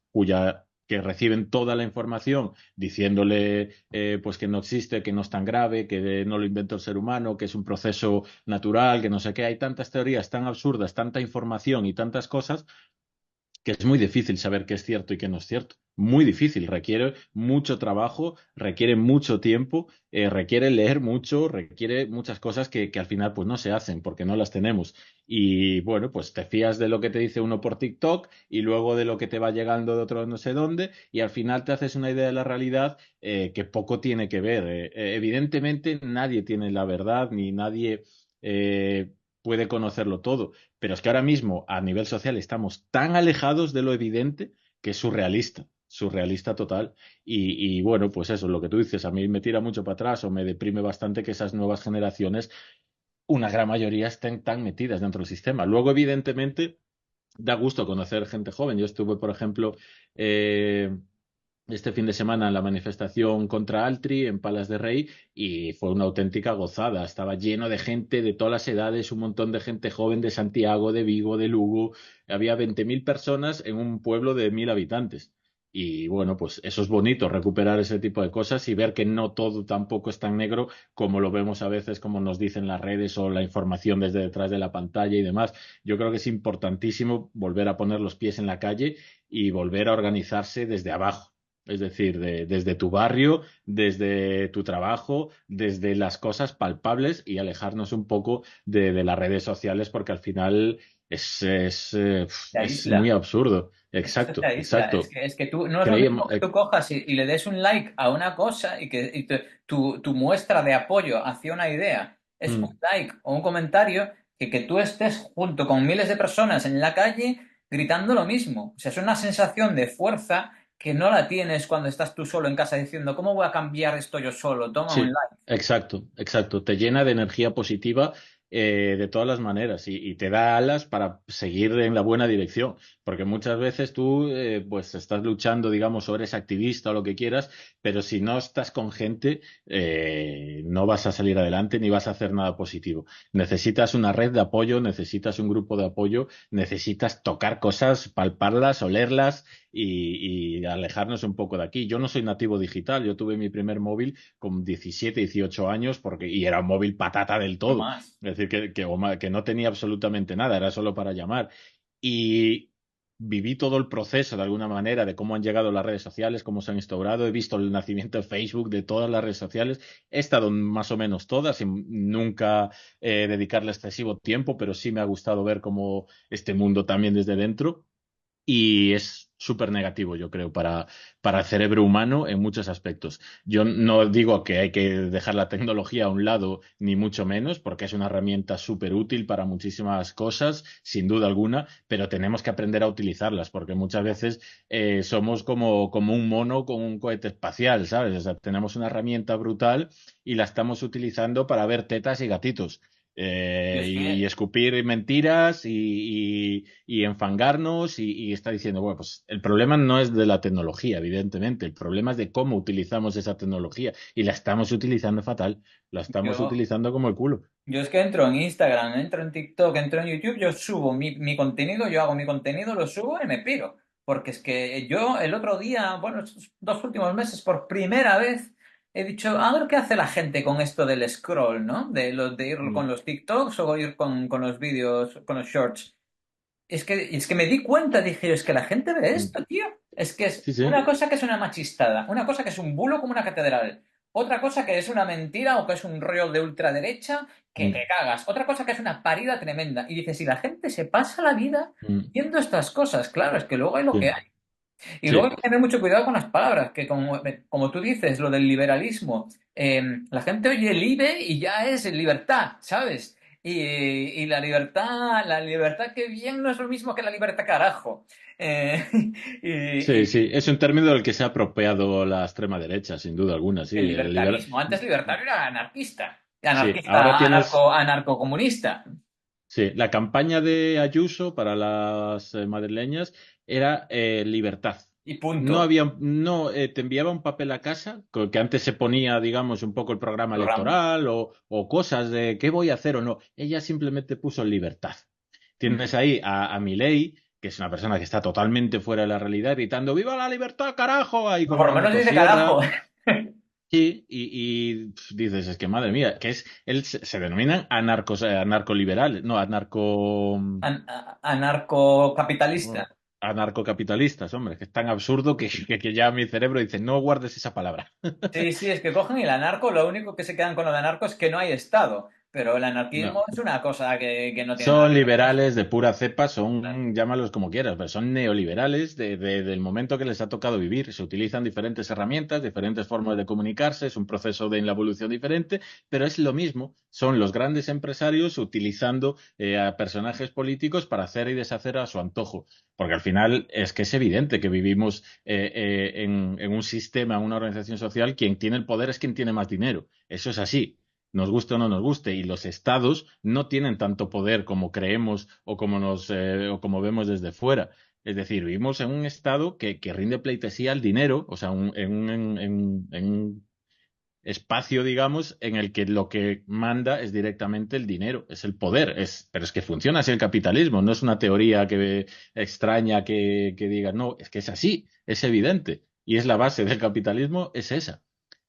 que reciben toda la información diciéndole pues que no existe, que no es tan grave, que no lo inventó el ser humano, que es un proceso natural, que no sé qué. Hay tantas teorías tan absurdas, tanta información y tantas cosas que es muy difícil saber qué es cierto y qué no es cierto. Muy difícil, requiere mucho trabajo, requiere mucho tiempo, requiere leer mucho, requiere muchas cosas que al final pues no se hacen porque no las tenemos. Y bueno, pues te fías de lo que te dice uno por TikTok y luego de lo que te va llegando de otro no sé dónde y al final te haces una idea de la realidad que poco tiene que ver. Evidentemente nadie tiene la verdad ni nadie eh, puede conocerlo todo. Pero es que ahora mismo a nivel social estamos tan alejados de lo evidente que es surrealista, surrealista total. Y bueno, pues eso, lo que tú dices, a mí me tira mucho para atrás o me deprime bastante que esas nuevas generaciones, una gran mayoría, estén tan metidas dentro del sistema. Luego, evidentemente, da gusto conocer gente joven. Yo estuve, por ejemplo, eh, este fin de semana en la manifestación contra Altri en Palas de Rey y fue una auténtica gozada. Estaba lleno de gente de todas las edades, un montón de gente joven de Santiago, de Vigo, de Lugo. Había 20.000 personas en un pueblo de 1.000 habitantes. Y bueno, pues eso es bonito, recuperar ese tipo de cosas y ver que no todo tampoco es tan negro como lo vemos a veces, como nos dicen las redes o la información desde detrás de la pantalla y demás. Yo creo que es importantísimo volver a poner los pies en la calle y volver a organizarse desde abajo, es decir, desde tu barrio, desde tu trabajo, desde las cosas palpables y alejarnos un poco de las redes sociales porque al final
Te
es muy
aísla.
absurdo.
Es que eso te
Exacto,
aísla. Es
exacto.
que, es que tú no es lo mismo
Creíamos,
que tú cojas y le des un like a una cosa tu muestra de apoyo hacia una idea es un
mm,
like o un comentario que tú estés junto con miles de personas en la calle gritando lo mismo. O sea, es una sensación de fuerza que no la tienes cuando estás tú solo en casa diciendo, ¿cómo voy a cambiar esto yo solo? Toma un
sí,
like.
exacto, exacto. Te llena de energía positiva de todas las maneras y te da alas para seguir en la buena dirección. Porque muchas veces tú pues estás luchando, digamos, o eres activista o lo que quieras, pero si no estás con gente, no vas a salir adelante ni vas a hacer nada positivo. Necesitas una red de apoyo, necesitas un grupo de apoyo, necesitas tocar cosas, palparlas, olerlas y alejarnos un poco de aquí. Yo no soy nativo digital, yo tuve mi primer móvil con 17, 18 años y era un móvil patata del
No
todo.
más.
Es decir, que no tenía absolutamente nada, era solo para llamar. Y viví todo el proceso de alguna manera de cómo han llegado las redes sociales, cómo se han instaurado, he visto el nacimiento de Facebook, de todas las redes sociales, he estado en más o menos todas, sin nunca dedicarle excesivo tiempo, pero sí me ha gustado ver cómo este mundo también desde dentro. Y es súper negativo, yo creo, para el cerebro humano en muchos aspectos. Yo no digo que hay que dejar la tecnología a un lado, ni mucho menos, porque es una herramienta súper útil para muchísimas cosas, sin duda alguna, pero tenemos que aprender a utilizarlas, porque muchas veces somos como un mono con un cohete espacial, ¿sabes? O sea, tenemos una herramienta brutal y la estamos utilizando para ver tetas y gatitos.
Yo es
Y
que
escupir mentiras y enfangarnos y está diciendo, bueno, pues el problema no es de la tecnología, evidentemente, el problema es de cómo utilizamos esa tecnología y la estamos utilizando fatal, la estamos
yo,
utilizando como el culo.
yo es que entro en Instagram, entro en TikTok, entro en YouTube, yo subo mi contenido, yo hago mi contenido, lo subo y me piro. Porque es que yo el otro día, bueno, estos 2 últimos meses, por primera vez, he dicho, a ver qué hace la gente con esto del scroll, ¿no? De ir
Mm,
con los TikToks o ir con los vídeos, con los shorts. Es que me di cuenta, dije, es que la gente ve
mm.
esto, tío. Es que es
Sí, sí.
una cosa que es una machistada, una cosa que es un bulo como una catedral, otra cosa que es una mentira o que es un rollo de ultraderecha que
Mm,
te cagas, otra cosa que es una parida tremenda. Y dices, si la gente se pasa la vida
mm,
viendo estas cosas, claro, es que luego hay lo que
sí,
hay. Y luego hay
sí,
que tener mucho cuidado con las palabras, que como tú dices, lo del liberalismo, la gente oye libre y ya es libertad, ¿sabes? Y la libertad que bien no es lo mismo que la libertad carajo. Eh,
sí,
y
sí, es un término del que se ha apropiado la extrema derecha, sin duda alguna, sí.
el libertarismo, antes libertario era anarquista,
Sí, ahora tienes.
anarcocomunista.
Sí, la campaña de Ayuso para las madrileñas era libertad.
Y
No
punto.
había, no, te enviaba un papel a casa, que antes se ponía, digamos, un poco el programa
Programa.
electoral o cosas de qué voy a hacer o no. Ella simplemente puso libertad. Tienes ahí a Milei, que es una persona que está totalmente fuera de la realidad, gritando ¡Viva la libertad, carajo! Ahí con
Por lo
una
menos dice carajo.
motosierra. Sí, dices, es que madre mía, que es, él se denominan anarcos, anarcoliberales, no,
Anarcocapitalista.
bueno, anarcocapitalistas, hombre, que es tan absurdo que ya mi cerebro dice, no guardes esa palabra.
Sí, sí, es que cogen y el anarco, lo único que se quedan con lo de anarco es que no hay Estado, pero el
No.
anarquismo es una cosa que no tiene nada
Son
que ver con eso.
liberales de pura cepa, son, llámalos como quieras, pero son neoliberales del momento que les ha tocado vivir. Se utilizan diferentes herramientas, diferentes formas de comunicarse, es un proceso de la evolución diferente, pero es lo mismo. Son los grandes empresarios utilizando a personajes políticos para hacer y deshacer a su antojo. Porque al final es que es evidente que vivimos en un sistema, en una organización social, quien tiene el poder es quien tiene más dinero. Eso es así, nos guste o no nos guste, y los estados no tienen tanto poder como creemos o como vemos desde fuera. Es decir, vivimos en un estado que rinde pleitesía al dinero, o sea, en un espacio, digamos, en el que lo que manda es directamente el dinero, es el poder, pero es que funciona así el capitalismo, no es una teoría que extraña que diga, no, es que es así, es evidente, y es la base del capitalismo, es esa.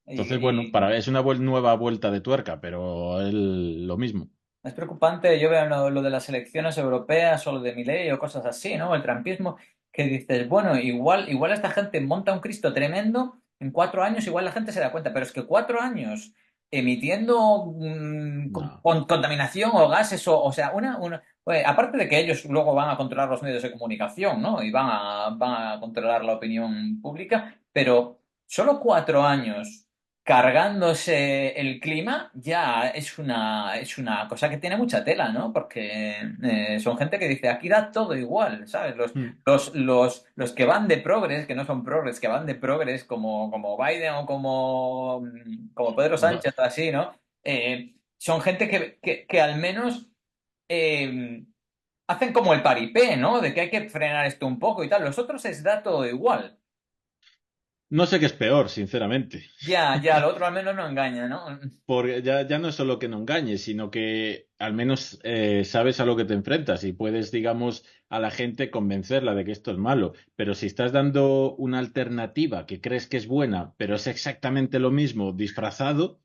Entonces, bueno,
Y
es una nueva vuelta de tuerca, pero es lo mismo.
es preocupante, yo veo lo de las elecciones europeas o lo de Milei o cosas así, ¿no? El trampismo, que dices, bueno, igual esta gente monta un Cristo tremendo, en 4 años igual la gente se da cuenta, pero es que 4 años emitiendo
No.
contaminación o gases, o sea, aparte de que ellos luego van a controlar los medios de comunicación, ¿no? Y van a controlar la opinión pública, pero solo 4 años cargándose el clima ya es una cosa que tiene mucha tela, ¿no? Porque son gente que dice, aquí da todo igual, ¿sabes? Los,
Mm.
los, los, los que van de progres, que no son progres, que van de progres como Biden o como Pedro
Va-
Sánchez o así, ¿no? Son gente que al menos eh, hacen como el paripé, ¿no? De que hay que frenar esto un poco y tal. Los otros es da todo igual.
No sé qué es peor, sinceramente.
Ya, ya, lo otro al menos no engaña, ¿no?
Porque ya no es solo que no engañes, sino que al menos sabes a lo que te enfrentas y puedes, digamos, a la gente convencerla de que esto es malo. Pero si estás dando una alternativa que crees que es buena, pero es exactamente lo mismo disfrazado,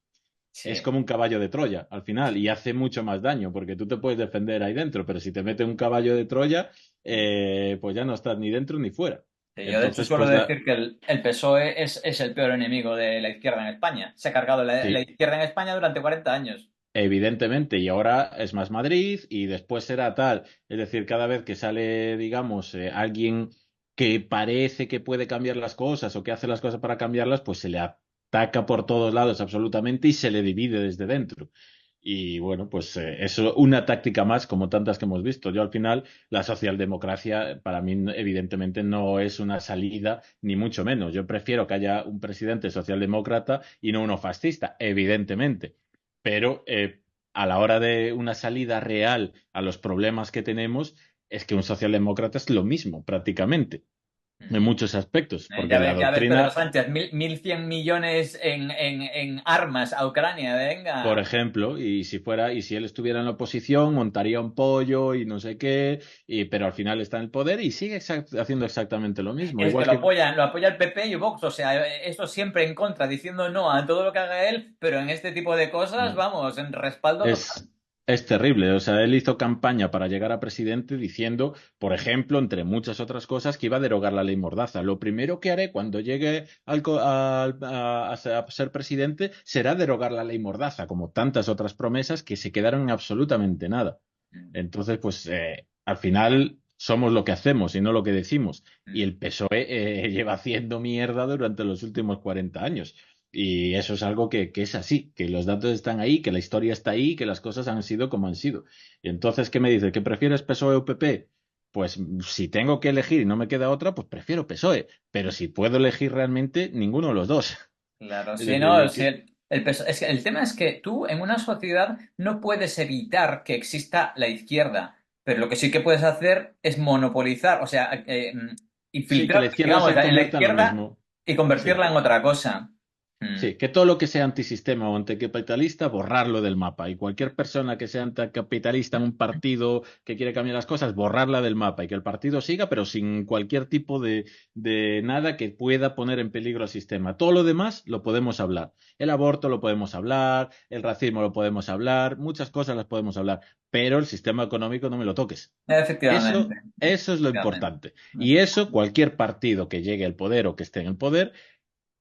es
Sí.
como un caballo de Troya al final y hace mucho más daño porque tú te puedes defender ahí dentro, pero si te mete un caballo de Troya, pues ya no estás ni dentro ni fuera.
Sí, yo de hecho
Entonces,
suelo
pues
decir que el PSOE es el peor enemigo de la izquierda en España. Se ha cargado la
sí,
izquierda en España durante 40 años.
evidentemente, y ahora es más Madrid y después será tal. Es decir, cada vez que sale, digamos, alguien que parece que puede cambiar las cosas o que hace las cosas para cambiarlas, pues se le ataca por todos lados absolutamente y se le divide desde dentro. Y bueno, pues eso, una táctica más, como tantas que hemos visto. Yo al final, la socialdemocracia para mí evidentemente no es una salida, ni mucho menos. Yo prefiero que haya un presidente socialdemócrata y no uno fascista, evidentemente. Pero a la hora de una salida real a los problemas que tenemos, es que un socialdemócrata es lo mismo, prácticamente, en muchos aspectos, porque la
Ya ves, Pedro
doctrina.
Sánchez, 1.100 millones en armas a Ucrania,
Por
venga.
ejemplo, y si él estuviera en la oposición, montaría un pollo y no sé qué, pero al final está en el poder y sigue haciendo exactamente lo mismo.
Es que
Igual que
lo apoya el PP y Vox, o sea, eso siempre en contra, diciendo no a todo lo que haga él, pero en este tipo de cosas, vamos, en respaldo total.
es, es terrible. O sea, él hizo campaña para llegar a presidente diciendo, por ejemplo, entre muchas otras cosas, que iba a derogar la ley Mordaza. Lo primero que haré cuando llegue a ser presidente será derogar la ley Mordaza, como tantas otras promesas que se quedaron en absolutamente nada. Entonces, pues al final somos lo que hacemos y no lo que decimos. Y el PSOE lleva haciendo mierda durante los últimos 40 años. Y eso es algo que es así, que los datos están ahí, que la historia está ahí, que las cosas han sido como han sido. Y entonces, ¿qué me dices? ¿Que prefieres PSOE o PP? Pues si tengo que elegir y no me queda otra, pues prefiero PSOE. Pero si puedo elegir realmente, ninguno de los dos.
Claro,
Es
sí,
decir,
no, sí, es que el tema es que tú en una sociedad no puedes evitar que exista la izquierda, pero lo que sí que puedes hacer es monopolizar, o sea,
sí, que la
infiltrar,
izquierda
digamos,
se
en la
convierta en lo
izquierda
mismo.
y
Sí.
convertirla en otra cosa.
Sí, que todo lo que sea antisistema o anticapitalista, borrarlo del mapa. Y cualquier persona que sea anticapitalista en un partido que quiere cambiar las cosas, borrarla del mapa y que el partido siga, pero sin cualquier tipo de nada que pueda poner en peligro al sistema. Todo lo demás lo podemos hablar. El aborto lo podemos hablar, el racismo lo podemos hablar, muchas cosas las podemos hablar, pero el sistema económico no me lo toques.
Efectivamente,
Eso es lo
efectivamente.
importante. Y eso, cualquier partido que llegue al poder o que esté en el poder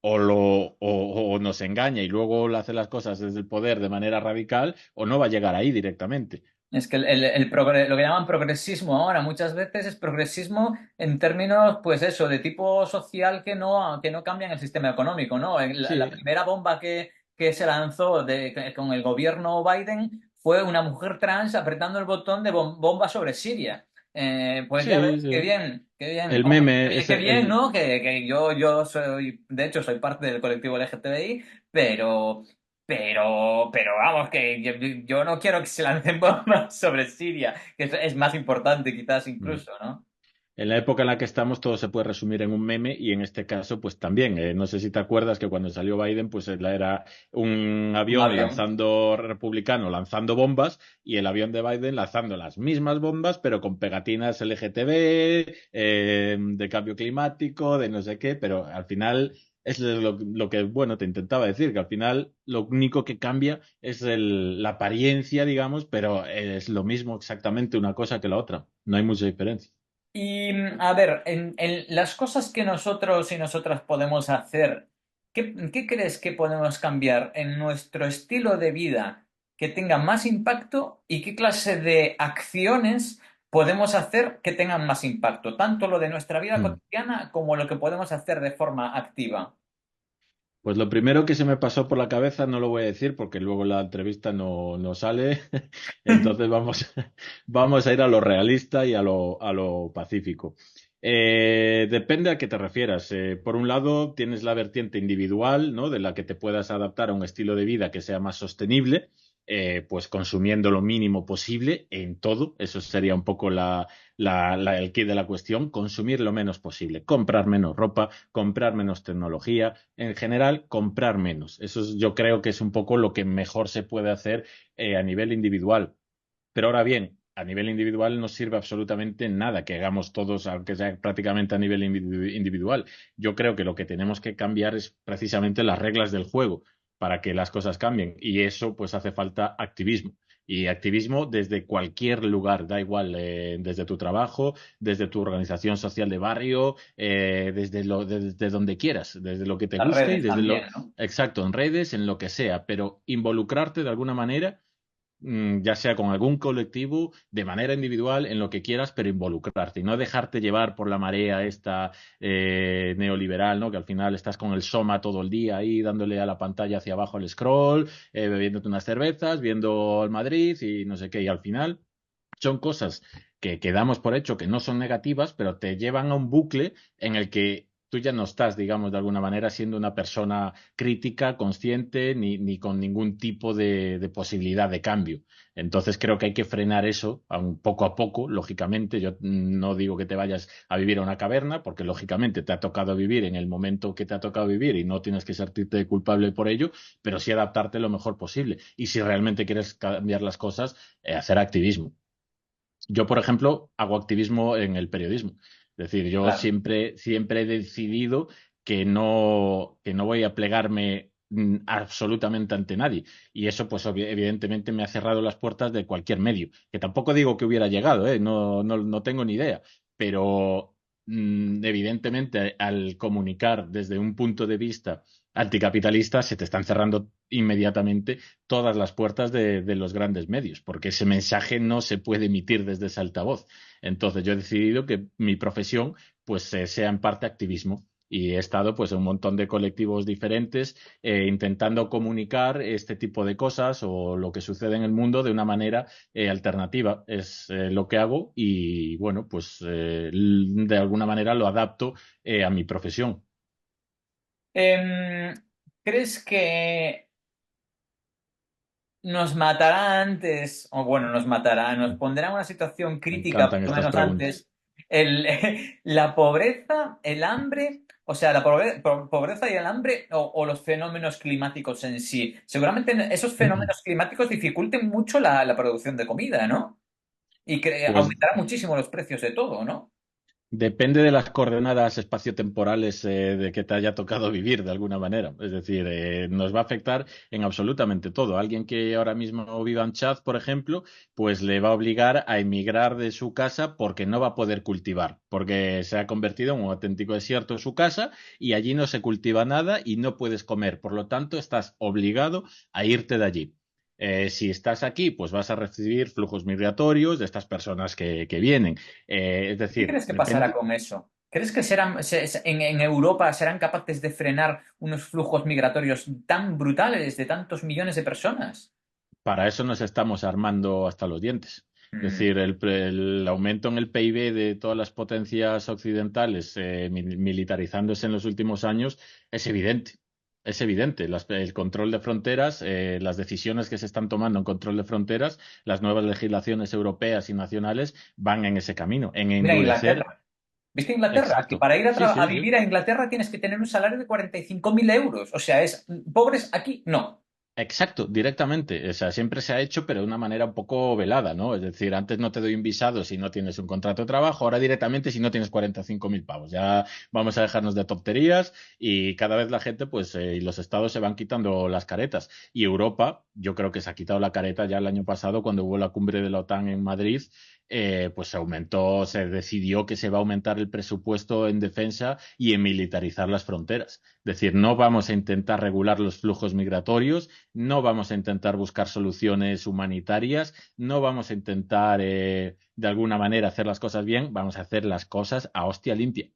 o nos engaña y luego le hace las cosas desde el poder de manera radical, o no va a llegar ahí directamente.
Es que lo que llaman progresismo ahora muchas veces es progresismo en términos, pues eso, de tipo social que no cambian el sistema económico, ¿no? La
Sí,
primera bomba que se lanzó con el gobierno Biden fue una mujer trans apretando el botón de bomba sobre Siria. Pues ya ves,
sí,
qué
sí.
bien, qué bien.
El
Hombre,
meme es
qué bien,
el.
¿no? Que yo soy, de hecho, soy parte del colectivo LGTBI, pero... pero vamos, que yo no quiero que se lancen bombas sobre Siria, que es más importante quizás incluso, ¿no?
En la época en la que estamos todo se puede resumir en un meme y en este caso pues también. No sé si te acuerdas que cuando salió Biden pues era un
Un
avión
avión.
lanzando republicano lanzando bombas y el avión de Biden lanzando las mismas bombas pero con pegatinas LGTB, de cambio climático, de no sé qué, pero al final es lo que, bueno, te intentaba decir, que al final lo único que cambia es la apariencia, digamos, pero es lo mismo exactamente una cosa que la otra. No hay mucha diferencia.
Y a ver, en las cosas que nosotros y nosotras podemos hacer, ¿qué crees que podemos cambiar en nuestro estilo de vida que tenga más impacto y qué clase de acciones podemos hacer que tengan más impacto? Tanto lo de nuestra vida
Hmm.
cotidiana como lo que podemos hacer de forma activa.
Pues lo primero que se me pasó por la cabeza no lo voy a decir porque luego la entrevista no sale. Entonces vamos a ir a lo realista y a lo pacífico. Depende a qué te refieras. Por un lado, tienes la vertiente individual, ¿no? De la que te puedas adaptar a un estilo de vida que sea más sostenible, pues consumiendo lo mínimo posible en todo. Eso sería un poco el quid de la cuestión. Consumir lo menos posible. Comprar menos ropa, comprar menos tecnología, en general, comprar menos. Yo creo que es un poco lo que mejor se puede hacer a nivel individual. Pero ahora bien, a nivel individual no sirve absolutamente nada que hagamos todos, aunque sea prácticamente a nivel individual. Yo creo que lo que tenemos que cambiar es precisamente las reglas del juego. para que las cosas cambien. Y eso pues hace falta activismo. Y activismo desde cualquier lugar, da igual, desde tu trabajo, desde tu organización social de barrio, desde donde quieras, desde lo que te
Las
guste y
redes
desde lo,
también, ¿no?
exacto, en redes, en lo que sea, pero involucrarte de alguna manera, ya sea con algún colectivo, de manera individual, en lo que quieras, pero involucrarte y no dejarte llevar por la marea esta neoliberal, ¿no? Que al final estás con el soma todo el día ahí dándole a la pantalla hacia abajo el scroll, bebiéndote unas cervezas, viendo el Madrid y no sé qué, y al final son cosas que damos por hecho que no son negativas, pero te llevan a un bucle en el que tú ya no estás, digamos, de alguna manera siendo una persona crítica, consciente, ni con ningún tipo de posibilidad de cambio. Entonces creo que hay que frenar eso poco a poco, lógicamente. Yo no digo que te vayas a vivir a una caverna, porque lógicamente te ha tocado vivir en el momento que te ha tocado vivir y no tienes que sentirte culpable por ello, pero sí adaptarte lo mejor posible. Y si realmente quieres cambiar las cosas, hacer activismo. Yo, por ejemplo, hago activismo en el periodismo. Es decir, yo
Claro.
siempre he decidido que no voy a plegarme absolutamente ante nadie. Y eso, pues, evidentemente me ha cerrado las puertas de cualquier medio. Que tampoco digo que hubiera llegado, ¿eh? No tengo ni idea. Pero, evidentemente, al comunicar desde un punto de vista anticapitalista, se te están cerrando inmediatamente todas las puertas de los grandes medios, porque ese mensaje no se puede emitir desde ese altavoz. Entonces yo he decidido que mi profesión pues sea en parte activismo y he estado pues en un montón de colectivos diferentes intentando comunicar este tipo de cosas o lo que sucede en el mundo de una manera alternativa. Es lo que hago y bueno, pues de alguna manera lo adapto a mi profesión.
Em, ¿Crees que nos matará antes, o bueno, nos matará, nos pondrá en una situación
Me
crítica, por
encantan
lo
estas
menos
preguntas.
antes, el, la pobreza, el hambre, o sea, la pobreza y el hambre o los fenómenos climáticos en sí? Seguramente esos fenómenos climáticos dificulten mucho la producción de comida, ¿no? Y
Pues
aumentará muchísimo los precios de todo, ¿no?
depende de las coordenadas espaciotemporales de que te haya tocado vivir de alguna manera. Es decir, nos va a afectar en absolutamente todo. Alguien que ahora mismo viva en Chad, por ejemplo, pues le va a obligar a emigrar de su casa porque no va a poder cultivar, porque se ha convertido en un auténtico desierto su casa y allí no se cultiva nada y no puedes comer. Por lo tanto, estás obligado a irte de allí. Si estás aquí, pues vas a recibir flujos migratorios de estas personas que vienen. Es
¿Qué
decir,
crees que pasará
depende.
con eso? ¿Crees que en Europa serán capaces de frenar unos flujos migratorios tan brutales de tantos millones de personas?
Para eso nos estamos armando hasta los dientes. Es
Mm.
decir, el aumento en el PIB de todas las potencias occidentales militarizándose en los últimos años es evidente. Es evidente. El control de fronteras, las decisiones que se están tomando en control de fronteras, las nuevas legislaciones europeas y nacionales van en ese camino, en
Mira
endurecer.
Inglaterra. ¿Viste Inglaterra? Que
Exacto.
para ir
Sí,
a
sí, sí.
vivir a Inglaterra tienes que tener un salario de 45.000 euros. O sea, es pobres aquí, no.
Exacto, directamente. O sea, siempre se ha hecho, pero de una manera un poco velada, ¿no? Es decir, antes no te doy un visado si no tienes un contrato de trabajo, ahora directamente si no tienes 45.000 pavos. Ya vamos a dejarnos de tonterías y cada vez la gente, pues, y los estados se van quitando las caretas. Y Europa, yo creo que se ha quitado la careta ya el año pasado cuando hubo la cumbre de la OTAN en Madrid, pues se aumentó, se decidió que se va a aumentar el presupuesto en defensa y en militarizar las fronteras. Es decir, no vamos a intentar regular los flujos migratorios, no vamos a intentar buscar soluciones humanitarias, no vamos a intentar de alguna manera hacer las cosas bien, vamos a hacer las cosas a hostia limpia.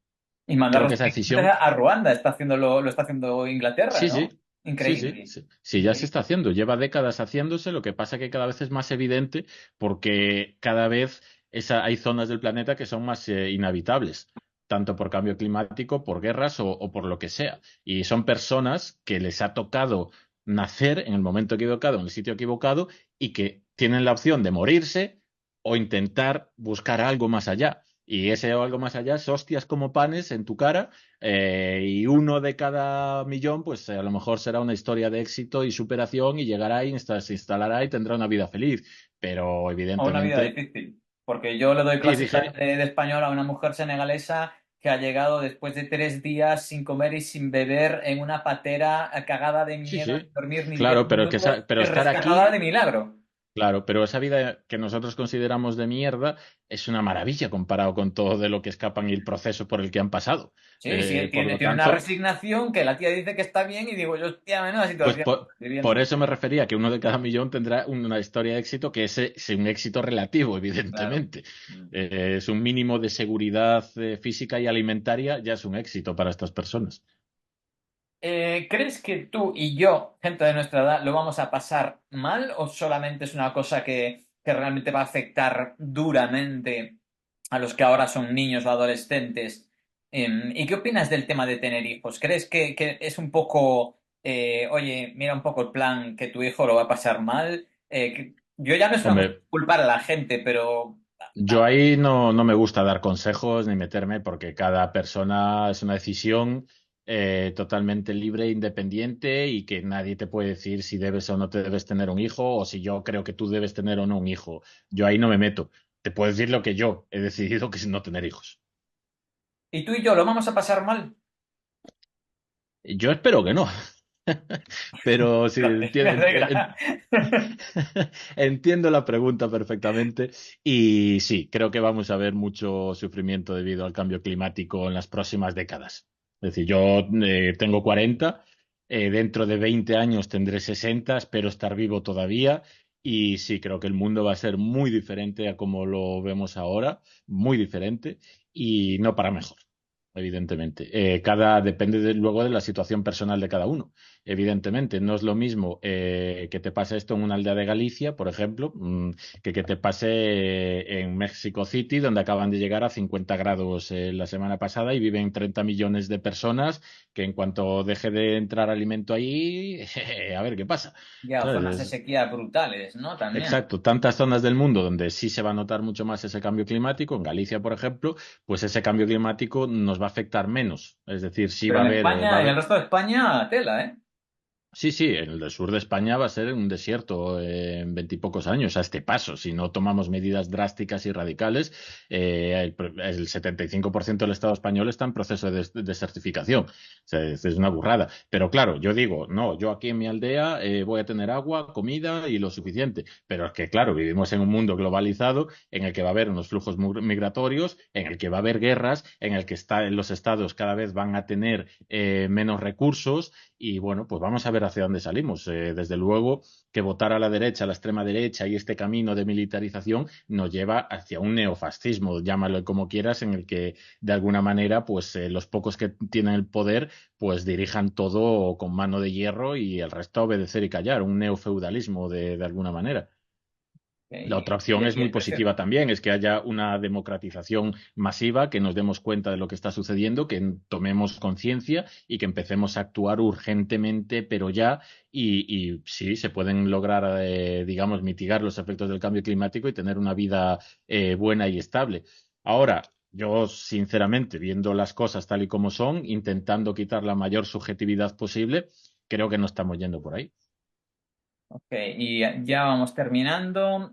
Y mandar
Creo
los
que esa
migrantes
decisión,
a Ruanda, lo está haciendo Inglaterra,
sí,
¿no?
sí, sí, sí,
Increíble.
sí, sí, ya se
Increíble.
está haciendo, lleva décadas haciéndose, lo que pasa que cada vez es más evidente porque cada vez hay zonas del planeta que son más inhabitables, tanto por cambio climático, por guerras o por lo que sea. Y son personas que les ha tocado nacer en el momento equivocado, en el sitio equivocado, y que tienen la opción de morirse o intentar buscar algo más allá. Y ese algo más allá es hostias como panes en tu cara y uno de cada millón, pues a lo mejor será una historia de éxito y superación y llegará y se instalará y tendrá una vida feliz. Pero
O una vida
evidentemente,
difícil. Porque yo le doy
sí,
clases
dije,
de español a una mujer senegalesa que ha llegado después de 3 días sin comer y sin beber en una patera cagada de
Sí,
miedo, sin
sí.
dormir ni 10
Claro, pero,
minutos
pero
y
estar
rescatada
aquí.
de milagro.
Claro, pero esa vida que nosotros consideramos de mierda es una maravilla comparado con todo de lo que escapan y el proceso por el que han pasado.
Sí, sí,
Por lo
tiene una
tanto,
resignación que la tía dice que está bien y digo yo, hostia, menuda
pues
situación estoy
por
viviendo.
eso me refería que uno de cada millón tendrá una historia de éxito que es un éxito relativo,
Claro.
evidentemente.
Mm.
Es un mínimo de seguridad física y alimentaria, ya es un éxito para estas personas.
¿Crees que tú y yo, gente de nuestra edad, lo vamos a pasar mal o solamente es una cosa que realmente va a afectar duramente a los que ahora son niños o adolescentes? ¿Y qué opinas del tema de tener hijos? ¿Crees que es un poco, oye, mira un poco el plan que tu hijo lo va a pasar mal? Yo ya no es una cuestión
Hombre,
de culpar a la gente, pero
yo ahí no me gusta dar consejos ni meterme porque cada persona es una decisión totalmente libre e independiente y que nadie te puede decir si debes o no te debes tener un hijo o si yo creo que tú debes tener o no un hijo. Yo ahí no me meto. Te puedo decir lo que yo he decidido, que es no tener hijos.
¿y tú y yo lo vamos a pasar mal?
Yo espero que no, pero sí,
Me alegra.
entiendo la pregunta perfectamente y sí, creo que vamos a ver mucho sufrimiento debido al cambio climático en las próximas décadas. Es decir, yo tengo 40, dentro de 20 años tendré 60, espero estar vivo todavía y sí, creo que el mundo va a ser muy diferente a como lo vemos ahora, muy diferente y no para mejor. Evidentemente, depende luego de la situación personal de cada uno. Evidentemente, no es lo mismo que te pase esto en una aldea de Galicia, por ejemplo, que te pase en Mexico City, donde acaban de llegar a 50 grados la semana pasada y viven 30 millones de personas, que en cuanto deje de entrar alimento ahí, a ver qué pasa.
Ya,
¿Sabes?
zonas de sequía brutales, ¿no? También.
Exacto, tantas zonas del mundo donde sí se va a notar mucho más ese cambio climático, en Galicia, por ejemplo, pues ese cambio climático nos va a afectar menos. Es decir, sí
Pero
va a
en
haber,
España, en el resto de España, tela, ¿eh?
sí, sí, en el del sur de España va a ser un desierto en veintipocos años a este paso. Si no tomamos medidas drásticas y radicales, el 75% del Estado español está en proceso de desertificación. O sea, es una burrada. Pero claro, yo digo, no, yo aquí en mi aldea voy a tener agua, comida y lo suficiente. Pero es que, claro, vivimos en un mundo globalizado en el que va a haber unos flujos migratorios, en el que va a haber guerras, en el que los estados cada vez van a tener menos recursos y bueno, pues vamos a ver hacia dónde salimos. Desde luego que votar a la derecha, a la extrema derecha y este camino de militarización nos lleva hacia un neofascismo, llámalo como quieras, en el que de alguna manera pues los pocos que tienen el poder pues dirijan todo con mano de hierro y el resto obedecer y callar, un neofeudalismo de alguna manera. La otra opción es
Y
muy
el precio.
positiva también, es que haya una democratización masiva, que nos demos cuenta de lo que está sucediendo, que tomemos conciencia y que empecemos a actuar urgentemente, pero ya, y sí, se pueden lograr, digamos, mitigar los efectos del cambio climático y tener una vida buena y estable. Ahora, yo, sinceramente, viendo las cosas tal y como son, intentando quitar la mayor subjetividad posible, creo que no estamos yendo por ahí.
Ok, y ya vamos terminando.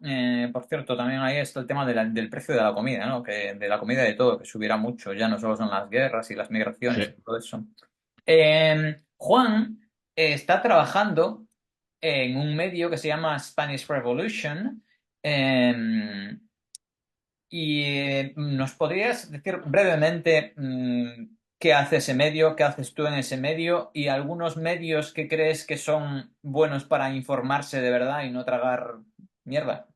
Por cierto, también ahí está el tema del precio de la comida, ¿no? Que de la comida y de todo, que subirá mucho, ya no solo son las guerras y las
Sí.
migraciones y todo eso. Juan está trabajando en un medio que se llama Spanish Revolution. Y ¿nos podrías decir brevemente qué hace ese medio, qué haces tú en ese medio y algunos medios que crees que son buenos para informarse de verdad y no tragar mierda?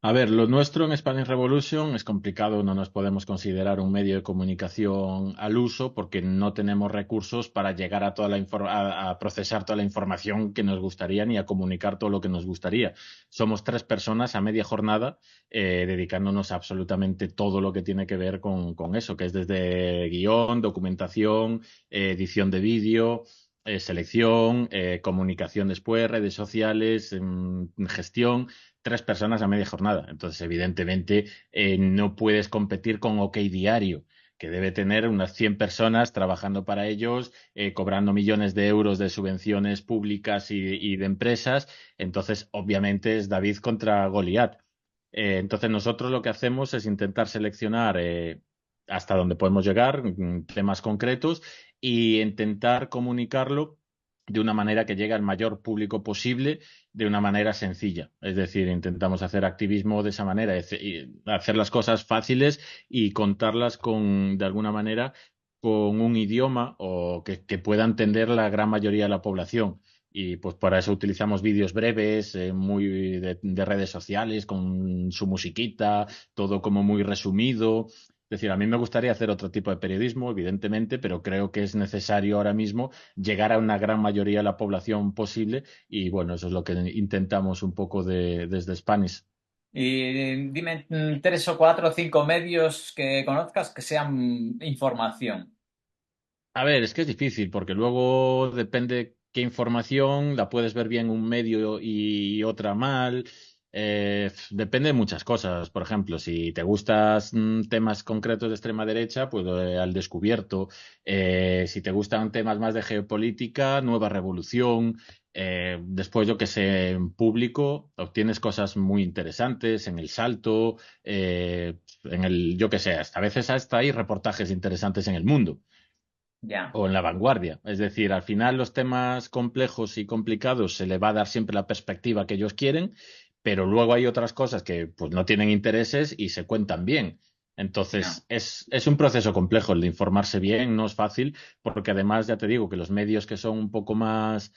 A ver, lo nuestro en Spanish Revolution es complicado, no nos podemos considerar un medio de comunicación al uso porque no tenemos recursos para llegar a a procesar toda la información que nos gustaría ni a comunicar todo lo que nos gustaría. Somos 3 personas a media jornada dedicándonos a absolutamente todo lo que tiene que ver con eso, que es desde guión, documentación, edición de vídeo. Selección, comunicación después, redes sociales, gestión, 3 personas a media jornada. Entonces, evidentemente, no puedes competir con OK Diario, que debe tener unas 100 personas trabajando para ellos, cobrando millones de euros de subvenciones públicas y de empresas. Entonces, obviamente, es David contra Goliat. Entonces, nosotros lo que hacemos es intentar seleccionar hasta donde podemos llegar, temas concretos, y intentar comunicarlo de una manera que llegue al mayor público posible, de una manera sencilla. Es decir, intentamos hacer activismo de esa manera, y hacer las cosas fáciles y contarlas de alguna manera, con un idioma o que pueda entender la gran mayoría de la población. Y pues para eso utilizamos vídeos breves, muy de redes sociales, con su musiquita, todo como muy resumido. Es decir, a mí me gustaría hacer otro tipo de periodismo, evidentemente, pero creo que es necesario ahora mismo llegar a una gran mayoría de la población posible, y bueno, eso es lo que intentamos un poco desde Spanish.
Y dime 3 o 4 o 5 medios que conozcas que sean información.
A ver, es que es difícil porque luego depende qué información la puedes ver bien un medio y otra mal. Depende de muchas cosas. Por ejemplo, si te gustas temas concretos de extrema derecha, pues Al Descubierto. Si te gustan temas más de geopolítica, Nueva Revolución. Después, yo que sé, en público obtienes cosas muy interesantes en El Salto, yo que sé, hasta a veces hasta hay reportajes interesantes en El Mundo
Ya.
o en La Vanguardia. Es decir, al final los temas complejos y complicados se le va a dar siempre la perspectiva que ellos quieren, pero luego hay otras cosas que pues no tienen intereses y se cuentan bien.
Ya.
Entonces, es un proceso complejo el de informarse bien, no es fácil, porque además ya te digo que los medios que son un poco más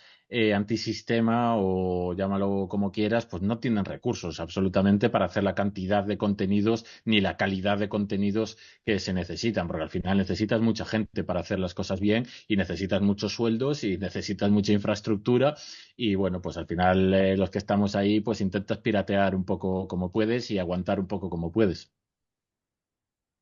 antisistema, o llámalo como quieras, pues no tienen recursos absolutamente para hacer la cantidad de contenidos ni la calidad de contenidos que se necesitan, porque al final necesitas mucha gente para hacer las cosas bien, y necesitas muchos sueldos y necesitas mucha infraestructura, y bueno, pues al final los que estamos ahí pues intentas piratear un poco como puedes y aguantar un poco como puedes.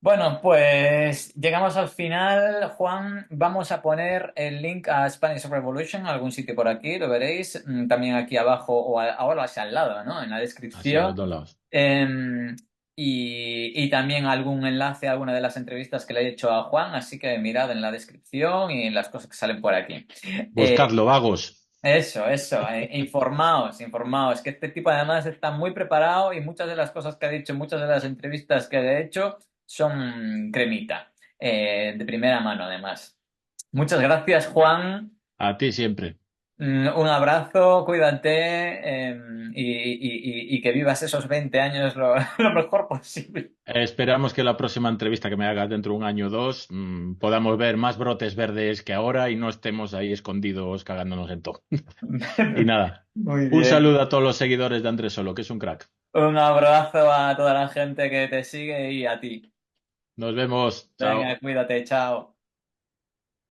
Bueno, pues llegamos al final, Juan. Vamos a poner el link a Spanish Revolution en algún sitio por aquí, lo veréis. También aquí abajo o ahora hacia al lado, ¿no? En la
Así a los
descripción.
dos lados.
Em, y también algún enlace a alguna de las entrevistas que le he hecho a Juan, así que mirad en la descripción y en las cosas que salen por aquí. Eh,
Buscadlo, vagos.
eso, informaos, informaos, que este tipo además está muy preparado y muchas de las cosas que ha dicho, muchas de las entrevistas que he hecho son cremita, de primera mano además. Muchas gracias, Juan.
A ti siempre.
Un abrazo, cuídate, y que vivas esos 20 años lo mejor posible.
Esperamos que la próxima entrevista que me hagas dentro de un año o dos podamos ver más brotes verdes que ahora y no estemos ahí escondidos cagándonos en todo. Y nada,
Muy
un
bien.
saludo a todos los seguidores de Andrés Solo, que es un crack.
Un abrazo a toda la gente que te sigue y a ti.
Nos vemos.
Venga,
Chao.
cuídate, chao.